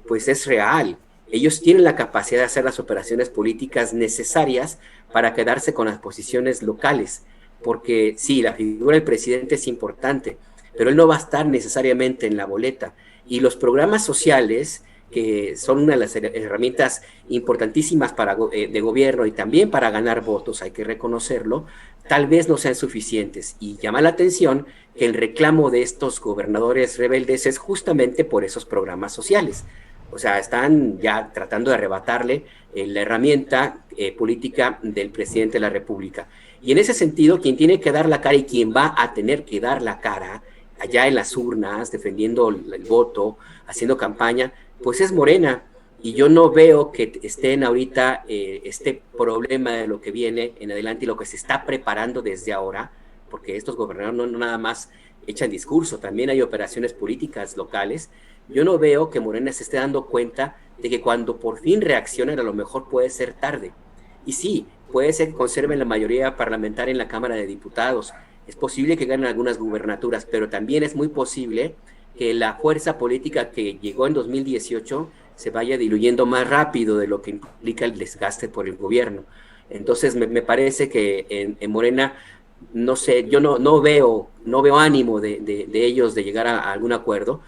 pues es real. Ellos tienen la capacidad de hacer las operaciones políticas necesarias para quedarse con las posiciones locales. Porque sí, la figura del presidente es importante, pero él no va a estar necesariamente en la boleta. Y los programas sociales, que son una de las herramientas importantísimas de gobierno y también para ganar votos, hay que reconocerlo, tal vez no sean suficientes. Y llama la atención que el reclamo de estos gobernadores rebeldes es justamente por esos programas sociales. O sea, están ya tratando de arrebatarle la herramienta política del presidente de la República. Y en ese sentido, quien tiene que dar la cara y quien va a tener que dar la cara allá en las urnas, defendiendo el voto, haciendo campaña, pues es Morena. Y yo no veo que estén ahorita este problema de lo que viene en adelante y lo que se está preparando desde ahora, porque estos gobernadores no nada más echan discurso, también hay operaciones políticas locales. Yo no veo que Morena se esté dando cuenta de que cuando por fin reaccionen, a lo mejor puede ser tarde. Y sí, puede ser que conserven la mayoría parlamentaria en la Cámara de Diputados. Es posible que ganen algunas gubernaturas, pero también es muy posible que la fuerza política que llegó en 2018 se vaya diluyendo más rápido de lo que implica el desgaste por el gobierno. Entonces me parece que en Morena, no sé, yo no veo ánimo de ellos de llegar a algún acuerdo,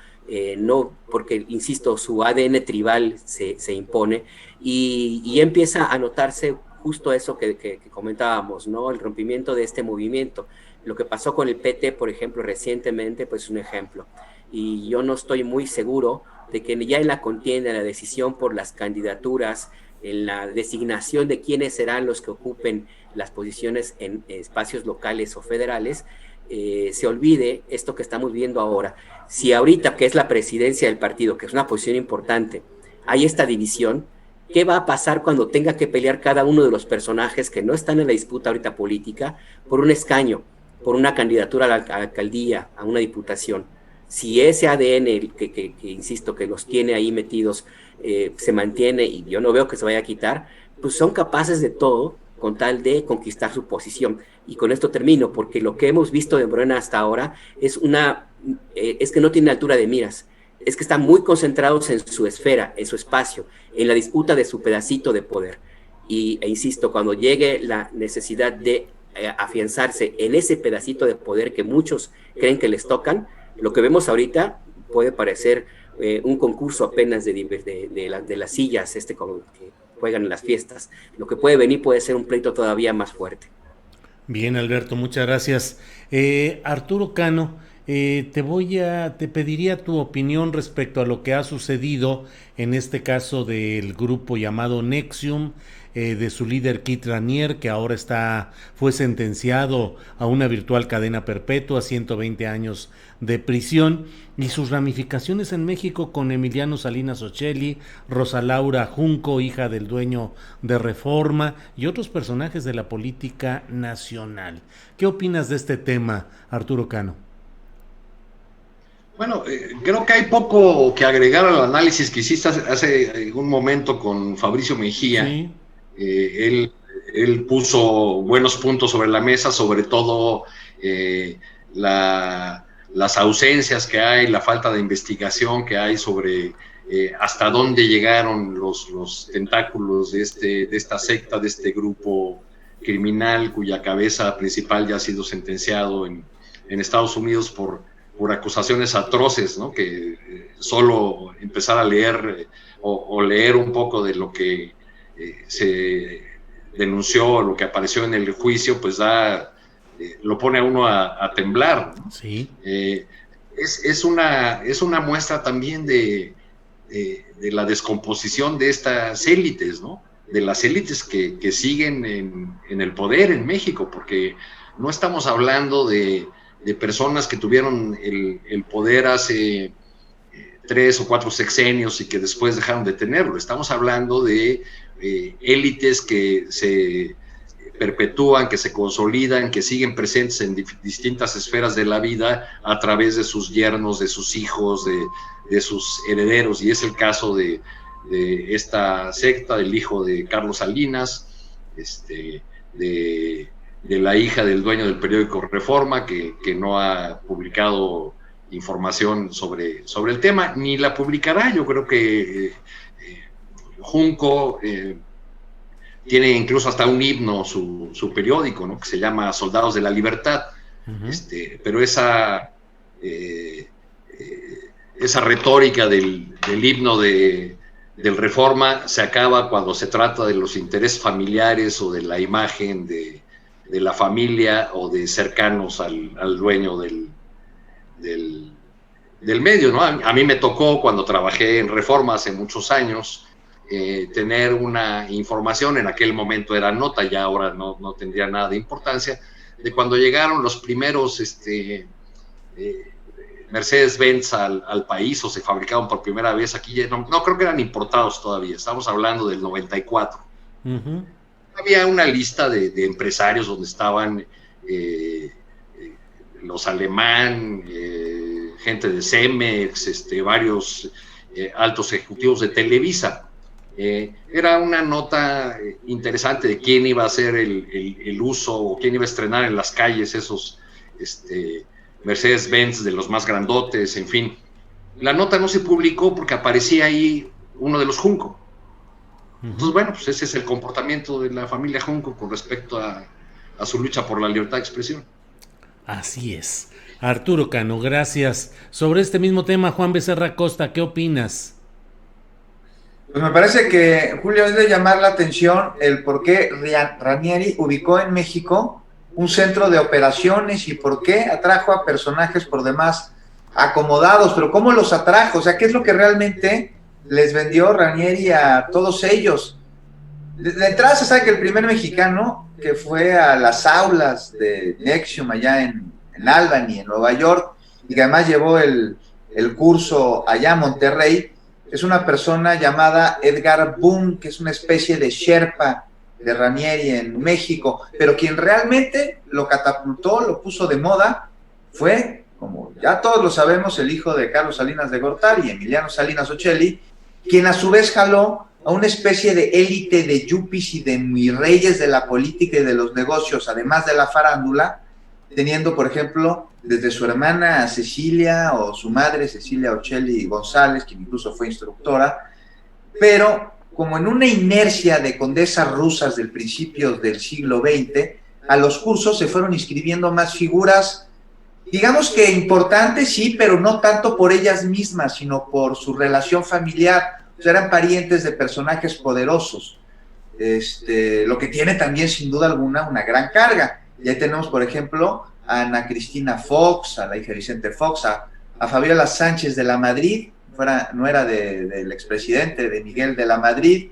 no, porque, insisto, su ADN tribal se impone y empieza a notarse justo eso que comentábamos, ¿no? El rompimiento de este movimiento. Lo que pasó con el PT, por ejemplo, recientemente, pues es un ejemplo. Y yo no estoy muy seguro de que ya en la contienda, en la decisión por las candidaturas, en la designación de quiénes serán los que ocupen las posiciones en espacios locales o federales, se olvide esto que estamos viendo ahora. Si ahorita, que es la presidencia del partido, que es una posición importante, hay esta división, ¿qué va a pasar cuando tenga que pelear cada uno de los personajes que no están en la disputa ahorita política por un escaño, por una candidatura a la alcaldía, a una diputación? Si ese ADN que insisto, que los tiene ahí metidos, se mantiene, y yo no veo que se vaya a quitar, pues son capaces de todo con tal de conquistar su posición. Y con esto termino, porque lo que hemos visto de Morena hasta ahora es que no tiene altura de miras, es que están muy concentrados en su esfera, en su espacio, en la disputa de su pedacito de poder. E insisto, cuando llegue la necesidad de afianzarse en ese pedacito de poder que muchos creen que les tocan, lo que vemos ahorita puede parecer un concurso apenas de las sillas que juegan en las fiestas. Lo que puede venir puede ser un pleito todavía más fuerte. Bien, Alberto, muchas gracias. Arturo Cano, te pediría tu opinión respecto a lo que ha sucedido en este caso del grupo llamado NXIVM, de su líder Kit Raniere, que ahora fue sentenciado a una virtual cadena perpetua, 120 años de prisión, y sus ramificaciones en México con Emiliano Salinas Ocelli, Rosa Laura Junco, hija del dueño de Reforma, y otros personajes de la política nacional. ¿Qué opinas de este tema, Arturo Cano? Bueno, creo que hay poco que agregar al análisis que hiciste hace un momento con Fabricio Mejía. Sí. Él puso buenos puntos sobre la mesa, sobre todo las ausencias que hay, la falta de investigación que hay sobre hasta dónde llegaron los tentáculos de esta secta, de este grupo criminal cuya cabeza principal ya ha sido sentenciado en Estados Unidos por acusaciones atroces, ¿no? Que solo empezar a leer o leer un poco de lo que se denunció, lo que apareció en el juicio, pues lo pone a uno a temblar, ¿no? Sí. Es una muestra también de la descomposición de estas élites, ¿no? De las élites que siguen en el poder en México, porque no estamos hablando de personas que tuvieron el poder hace 3 o 4 sexenios y que después dejaron de tenerlo. Estamos hablando de élites que se perpetúan, que se consolidan, que siguen presentes en distintas esferas de la vida a través de sus yernos, de sus hijos, de sus herederos, y es el caso de esta secta, del hijo de Carlos Salinas, de la hija del dueño del periódico Reforma, que no ha publicado información sobre el tema, ni la publicará. Yo creo que Junco tiene incluso hasta un himno, su periódico, ¿no? Que se llama Soldados de la Libertad. Uh-huh. Pero esa retórica del himno del Reforma se acaba cuando se trata de los intereses familiares o de la imagen de la familia o de cercanos al dueño del medio, ¿no? A mí me tocó, cuando trabajé en Reforma hace muchos años, tener una información, en aquel momento era nota, ya ahora no tendría nada de importancia, de cuando llegaron los primeros Mercedes-Benz al país, o se fabricaron por primera vez aquí. No creo que eran importados todavía, estamos hablando del 94. Uh-huh. Había una lista de empresarios donde estaban los Alemán, gente de Cemex, varios altos ejecutivos de Televisa. Era una nota interesante de quién iba a hacer el uso, o quién iba a estrenar en las calles esos Mercedes-Benz de los más grandotes, en fin. La nota no se publicó porque aparecía ahí uno de los Junco. Entonces, bueno, pues ese es el comportamiento de la familia Junco con respecto a su lucha por la libertad de expresión. Así es. Arturo Cano, gracias. Sobre este mismo tema, Juan Becerra Costa, ¿qué opinas? Pues me parece que, Julio, es de llamar la atención el por qué Ranieri ubicó en México un centro de operaciones y por qué atrajo a personajes por demás acomodados, pero cómo los atrajo, o sea, qué es lo que realmente les vendió Ranieri a todos ellos. De entrada se sabe que el primer mexicano que fue a las aulas de Nexium allá en Albany, en Nueva York, y que además llevó el curso allá a Monterrey, es una persona llamada Edgar Boone, que es una especie de Sherpa de Ranieri en México, pero quien realmente lo catapultó, lo puso de moda, fue, como ya todos lo sabemos, el hijo de Carlos Salinas de Gortari, Emiliano Salinas Ocelli, quien a su vez jaló a una especie de élite de yuppies y de muy reyes de la política y de los negocios, además de la farándula, teniendo, por ejemplo, desde su hermana Cecilia o su madre Cecilia Ocelli González, quien incluso fue instructora, pero como en una inercia de condesas rusas del principio del siglo XX, a los cursos se fueron inscribiendo más figuras, digamos que importantes, sí, pero no tanto por ellas mismas, sino por su relación familiar. O sea, eran parientes de personajes poderosos, lo que tiene también, sin duda alguna, una gran carga. Y ahí tenemos, por ejemplo, a Ana Cristina Fox, a la hija de Vicente Fox, a Fabiola Sánchez de la Madrid, nuera del expresidente de Miguel de la Madrid,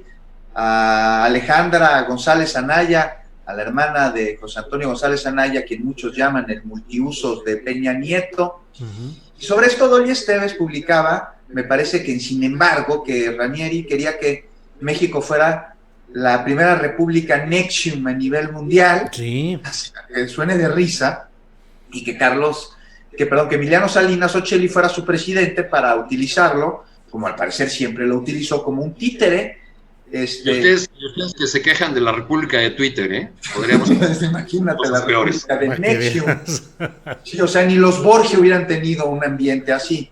a Alejandra González Anaya, a la hermana de José Antonio González Anaya, quien muchos llaman el multiusos de Peña Nieto. Y sobre esto Dolly Esteves publicaba, me parece que sin embargo, que Ranieri quería que México fuera la primera república Nexium a nivel mundial, sí, que suene de risa, y que Emiliano Salinas Ocelli fuera su presidente para utilizarlo, como al parecer siempre lo utilizó, como un títere. Y ustedes que se quejan de la República de Twitter, ¿eh? Podríamos... Imagínate la República de Nexium. Sí, o sea, ni los Borgia hubieran tenido un ambiente así.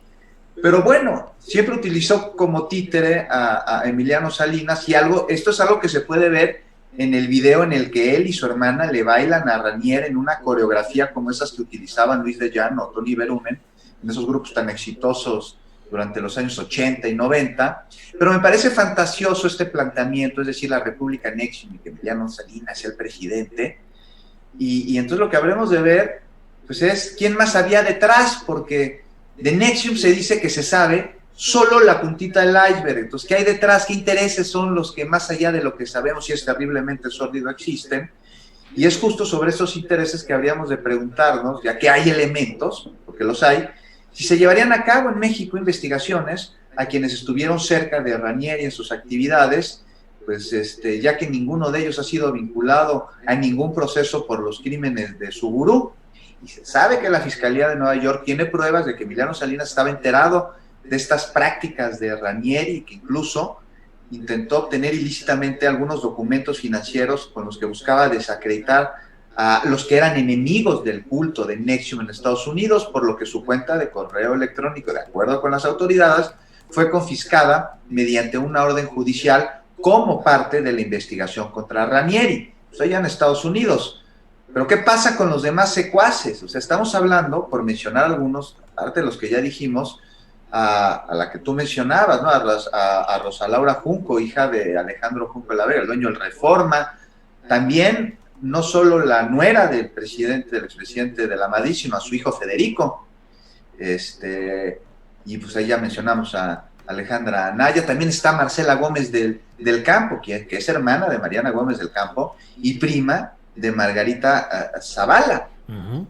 Pero bueno, siempre utilizó como títere a Emiliano Salinas, y esto es algo que se puede ver en el video en el que él y su hermana le bailan a Ranieri en una coreografía como esas que utilizaban Luis de Llano o Tony Berumen, en esos grupos tan exitosos durante los años 80 y 90, pero me parece fantasioso este planteamiento, es decir, la República Nexium y que Emiliano Salinas sea el presidente, y entonces lo que habremos de ver pues es quién más había detrás, porque de Nexium se dice que se sabe solo la puntita del iceberg. Entonces, ¿qué hay detrás? ¿Qué intereses son los que más allá de lo que sabemos y es terriblemente sórdido existen? Y es justo sobre esos intereses que habríamos de preguntarnos, ya que hay elementos, porque los hay, si se llevarían a cabo en México investigaciones a quienes estuvieron cerca de Ranieri en sus actividades, pues ya que ninguno de ellos ha sido vinculado a ningún proceso por los crímenes de su gurú. Y se sabe que la Fiscalía de Nueva York tiene pruebas de que Emiliano Salinas estaba enterado de estas prácticas de Ranieri, que incluso intentó obtener ilícitamente algunos documentos financieros con los que buscaba desacreditar a los que eran enemigos del culto de Nexium en Estados Unidos, por lo que su cuenta de correo electrónico, de acuerdo con las autoridades, fue confiscada mediante una orden judicial como parte de la investigación contra Ranieri, o sea, ya en Estados Unidos. Pero ¿qué pasa con los demás secuaces? O sea, estamos hablando, por mencionar algunos, aparte de los que ya dijimos, a la que tú mencionabas, ¿no? A Rosa Laura Junco, hija de Alejandro Junco de la Vega, el dueño del Reforma, también no solo la nuera del expresidente de la Madrid, sino a su hijo Federico, y pues ahí ya mencionamos a Alejandra Anaya, también está Marcela Gómez del Campo, que es hermana de Mariana Gómez del Campo y prima de Margarita Zavala. Uh-huh.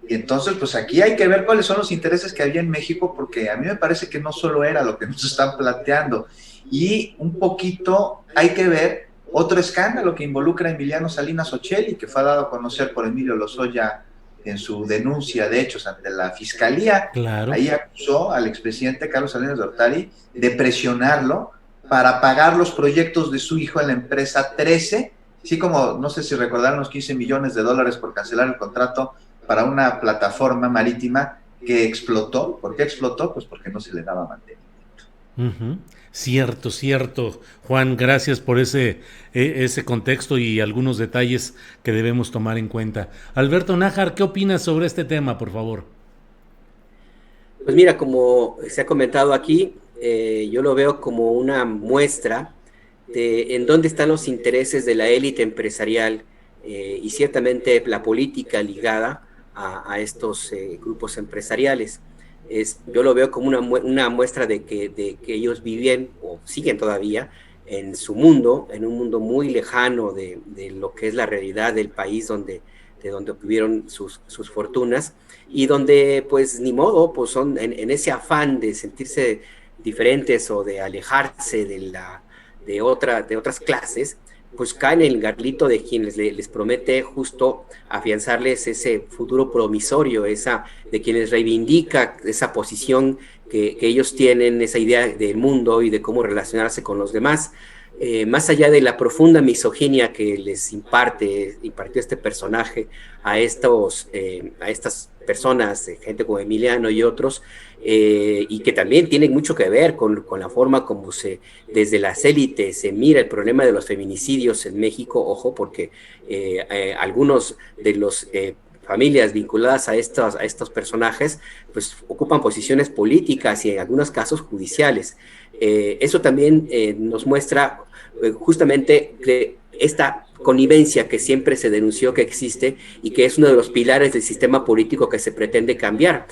Y entonces, pues aquí hay que ver cuáles son los intereses que había en México, porque a mí me parece que no solo era lo que nos están planteando, y un poquito hay que ver otro escándalo que involucra a Emiliano Salinas Ocelli, que fue dado a conocer por Emilio Lozoya en su denuncia de hechos ante la Fiscalía. Claro. Ahí acusó al expresidente Carlos Salinas de Gortari de presionarlo para pagar los proyectos de su hijo en la empresa 13, así como, no sé si recordaron los $15 millones por cancelar el contrato para una plataforma marítima que explotó. ¿Por qué explotó? Pues porque no se le daba mantenimiento. Uh-huh. Cierto, cierto. Juan, gracias por ese contexto y algunos detalles que debemos tomar en cuenta. Alberto Nájar, ¿qué opinas sobre este tema, por favor? Pues mira, como se ha comentado aquí, yo lo veo como una muestra de en dónde están los intereses de la élite empresarial y ciertamente la política ligada a estos grupos empresariales. Yo lo veo como una muestra de que ellos viven o siguen todavía en su mundo, en un mundo muy lejano de lo que es la realidad del país de donde obtuvieron sus fortunas y donde pues ni modo, pues son en ese afán de sentirse diferentes o de alejarse de otras clases, pues caen en el garlito de quienes les promete justo afianzarles ese futuro promisorio, de quienes reivindica esa posición que ellos tienen, esa idea del mundo y de cómo relacionarse con los demás. Más allá de la profunda misoginia que les impartió este personaje a estas personas, gente como Emiliano y otros, y que también tiene mucho que ver con la forma como desde las élites se mira el problema de los feminicidios en México, ojo, porque algunos de los familias vinculadas a estos personajes, pues ocupan posiciones políticas y en algunos casos judiciales. Eso también nos muestra justamente esta connivencia que siempre se denunció que existe y que es uno de los pilares del sistema político que se pretende cambiar.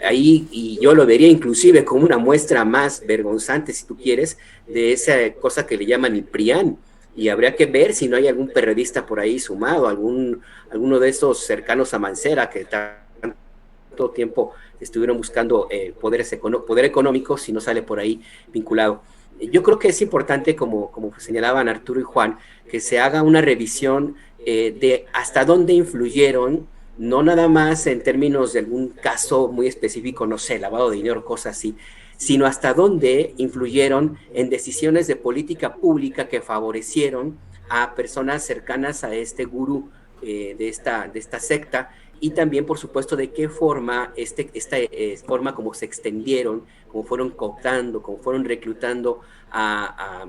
Ahí, y yo lo vería inclusive como una muestra más vergonzante, si tú quieres, de esa cosa que le llaman el PRIAN, y habría que ver si no hay algún periodista por ahí sumado, alguno de esos cercanos a Mancera que tanto tiempo estuvieron buscando poder económico, si no sale por ahí vinculado. Yo creo que es importante, como señalaban Arturo y Juan, que se haga una revisión de hasta dónde influyeron, no nada más en términos de algún caso muy específico, no sé, lavado de dinero, cosas así, sino hasta dónde influyeron en decisiones de política pública que favorecieron a personas cercanas a este gurú de esta secta, y también, por supuesto, de qué forma esta forma como se extendieron, como fueron cooptando, como fueron reclutando a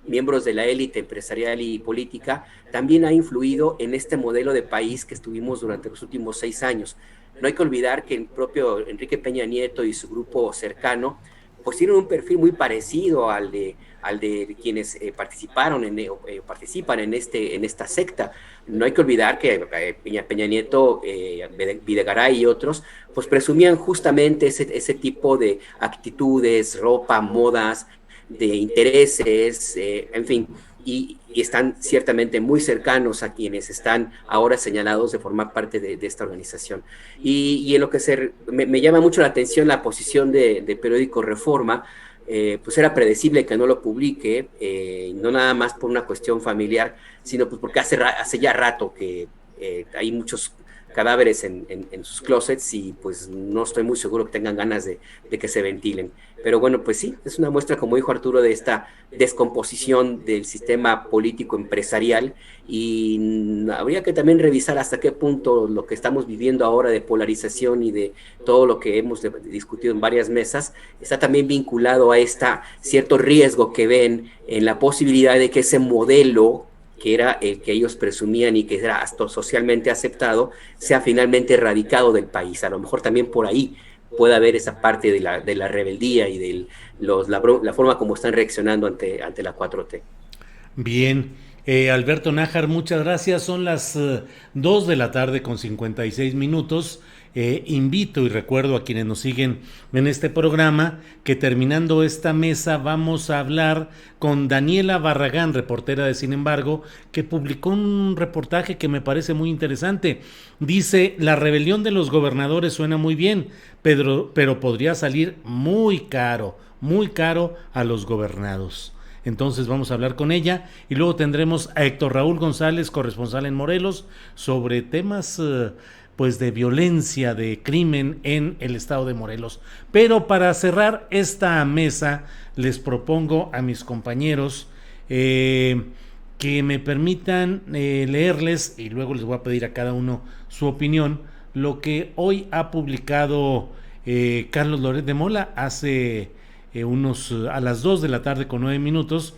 miembros de la élite empresarial y política, también ha influido en este modelo de país que estuvimos durante los últimos 6 años. No hay que olvidar que el propio Enrique Peña Nieto y su grupo cercano pues tienen un perfil muy parecido al de quienes participan en esta secta. No hay que olvidar que Peña Nieto, Videgaray y otros, pues presumían justamente ese tipo de actitudes, ropa, modas, de intereses, en fin, y están ciertamente muy cercanos a quienes están ahora señalados de formar parte de esta organización. Y en lo que me llama mucho la atención la posición de periódico Reforma, pues era predecible que no lo publique, no nada más por una cuestión familiar, sino pues porque hace ya rato que hay muchos cadáveres en sus closets y pues no estoy muy seguro que tengan ganas de que se ventilen. Pero bueno, pues sí, es una muestra, como dijo Arturo, de esta descomposición del sistema político empresarial, y habría que también revisar hasta qué punto lo que estamos viviendo ahora de polarización y de todo lo que hemos discutido en varias mesas está también vinculado a cierto riesgo que ven en la posibilidad de que ese modelo que era el que ellos presumían y que era hasta socialmente aceptado, sea finalmente erradicado del país. A lo mejor también por ahí puede haber esa parte de la rebeldía y de la forma como están reaccionando ante la 4T. Bien, Alberto Nájar, muchas gracias. Son las 2 de la tarde con 56 minutos. Invito y recuerdo a quienes nos siguen en este programa que terminando esta mesa vamos a hablar con Daniela Barragán, reportera de Sin Embargo, que publicó un reportaje que me parece muy interesante. Dice: la rebelión de los gobernadores suena muy bien, pero podría salir muy caro a los gobernados. Entonces vamos a hablar con ella y luego tendremos a Héctor Raúl González, corresponsal en Morelos, sobre temas pues de violencia, de crimen en el estado de Morelos. Pero para cerrar esta mesa les propongo a mis compañeros que me permitan leerles, y luego les voy a pedir a cada uno su opinión, lo que hoy ha publicado Carlos Loret de Mola hace a las 2 de la tarde con 9 minutos,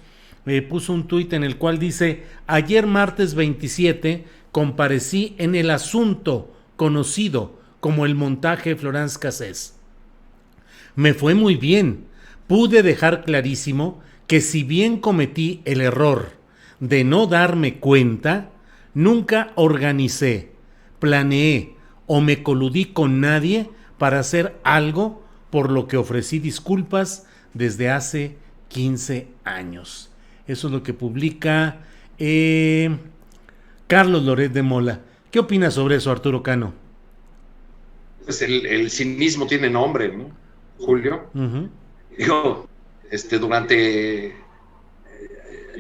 puso un tuit en el cual dice: ayer martes 27 comparecí en el asunto conocido como el montaje Florence Cassés. Me fue muy bien. Pude dejar clarísimo que si bien cometí el error de no darme cuenta, nunca organicé, planeé o me coludí con nadie para hacer algo por lo que ofrecí disculpas desde hace 15 años. Eso es lo que publica Carlos Loret de Mola. ¿Qué opinas sobre eso, Arturo Cano? Pues el cinismo tiene nombre, ¿no, Julio? Uh-huh. Digo,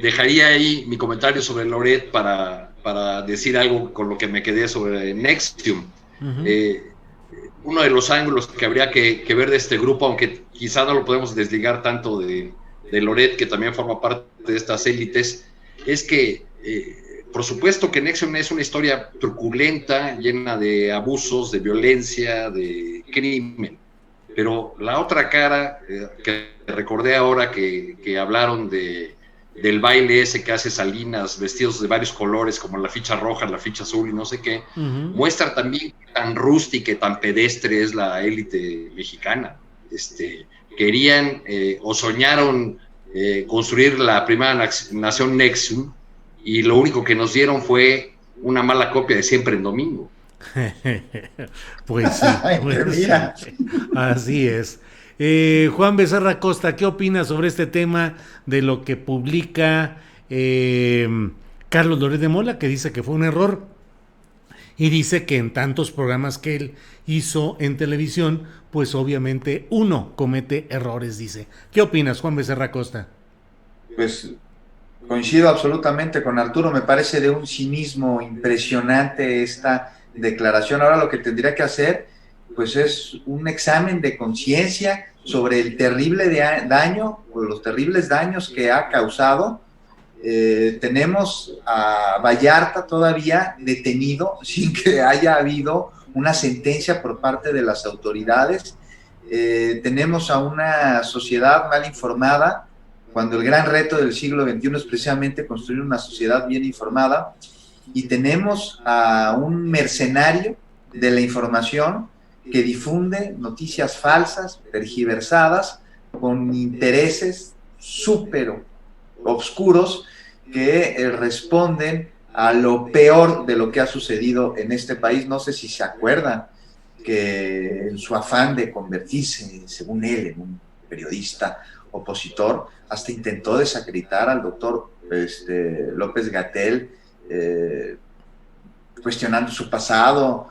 dejaría ahí mi comentario sobre Loret para decir algo con lo que me quedé sobre Nexium. Uh-huh. Uno de los ángulos que habría que ver de este grupo, aunque quizá no lo podemos desligar tanto de Loret, que también forma parte de estas élites, es que por supuesto que Nexium es una historia truculenta, llena de abusos, de violencia, de crimen, pero la otra cara, que recordé ahora que hablaron del baile ese que hace Salinas, vestidos de varios colores, como la ficha roja, la ficha azul y no sé qué, uh-huh, muestra también tan rústica y tan pedestre es la élite mexicana. Querían o soñaron construir la primera nación Nexium, y lo único que nos dieron fue una mala copia de Siempre en Domingo. Pues sí, así es. Juan Becerra Costa, ¿qué opinas sobre este tema de lo que publica Carlos Loret de Mola, que dice que fue un error y dice que en tantos programas que él hizo en televisión, pues obviamente uno comete errores, dice? ¿Qué opinas, Juan Becerra Costa? Pues coincido absolutamente con Arturo, me parece de un cinismo impresionante esta declaración. Ahora lo que tendría que hacer pues es un examen de conciencia sobre el terrible daño o los terribles daños que ha causado. Tenemos a Vallarta todavía detenido sin que haya habido una sentencia por parte de las autoridades. Tenemos a una sociedad mal informada, cuando el gran reto del siglo XXI es precisamente construir una sociedad bien informada, y tenemos a un mercenario de la información que difunde noticias falsas, tergiversadas, con intereses súper oscuros que responden a lo peor de lo que ha sucedido en este país. No sé si se acuerdan que en su afán de convertirse, según él, en un periodista opositor, hasta intentó desacreditar al doctor López-Gatell, cuestionando su pasado,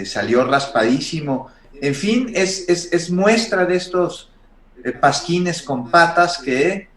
salió raspadísimo. En fin, es muestra de estos pasquines con patas que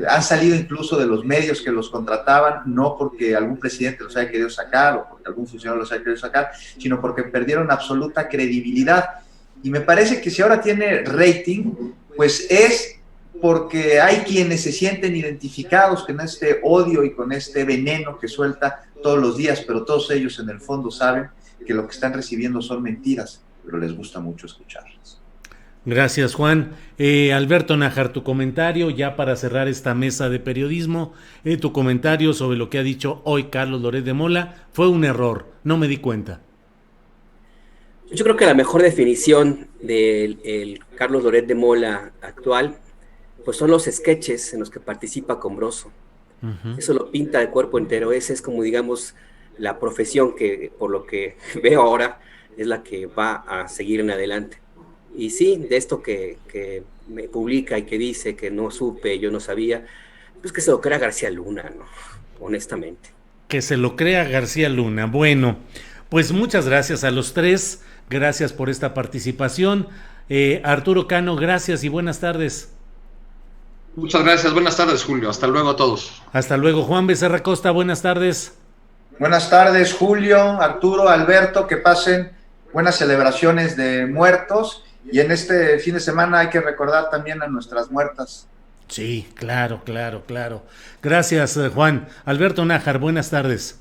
han salido incluso de los medios que los contrataban, no porque algún presidente los haya querido sacar o porque algún funcionario los haya querido sacar, sino porque perdieron absoluta credibilidad. Y me parece que si ahora tiene rating, pues es porque hay quienes se sienten identificados con este odio y con este veneno que suelta todos los días, pero todos ellos en el fondo saben que lo que están recibiendo son mentiras, pero les gusta mucho escucharlas. Gracias, Juan. Alberto Nájar, tu comentario ya para cerrar esta mesa de periodismo, tu comentario sobre lo que ha dicho hoy Carlos Loret de Mola. Fue un error, no me di cuenta. Yo creo que la mejor definición del Carlos Loret de Mola actual pues son los sketches en los que participa con Broso. Uh-huh. Eso lo pinta de cuerpo entero. Esa es como, digamos, la profesión que, por lo que veo ahora, es la que va a seguir en adelante. Y sí, de esto que me publica y que dice que no supe, yo no sabía, pues que se lo crea García Luna, ¿no? Honestamente. Que se lo crea García Luna. Bueno, pues muchas gracias a los tres. Gracias por esta participación. Arturo Cano, gracias y buenas tardes. Muchas gracias, buenas tardes, Julio. Hasta luego a todos. Hasta luego. Juan Becerra Costa, buenas tardes. Buenas tardes, Julio, Arturo, Alberto, que pasen buenas celebraciones de muertos, y en este fin de semana hay que recordar también a nuestras muertas. Sí, claro. Gracias, Juan. Alberto Nájar, buenas tardes.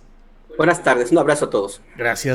Buenas tardes, un abrazo a todos. Gracias.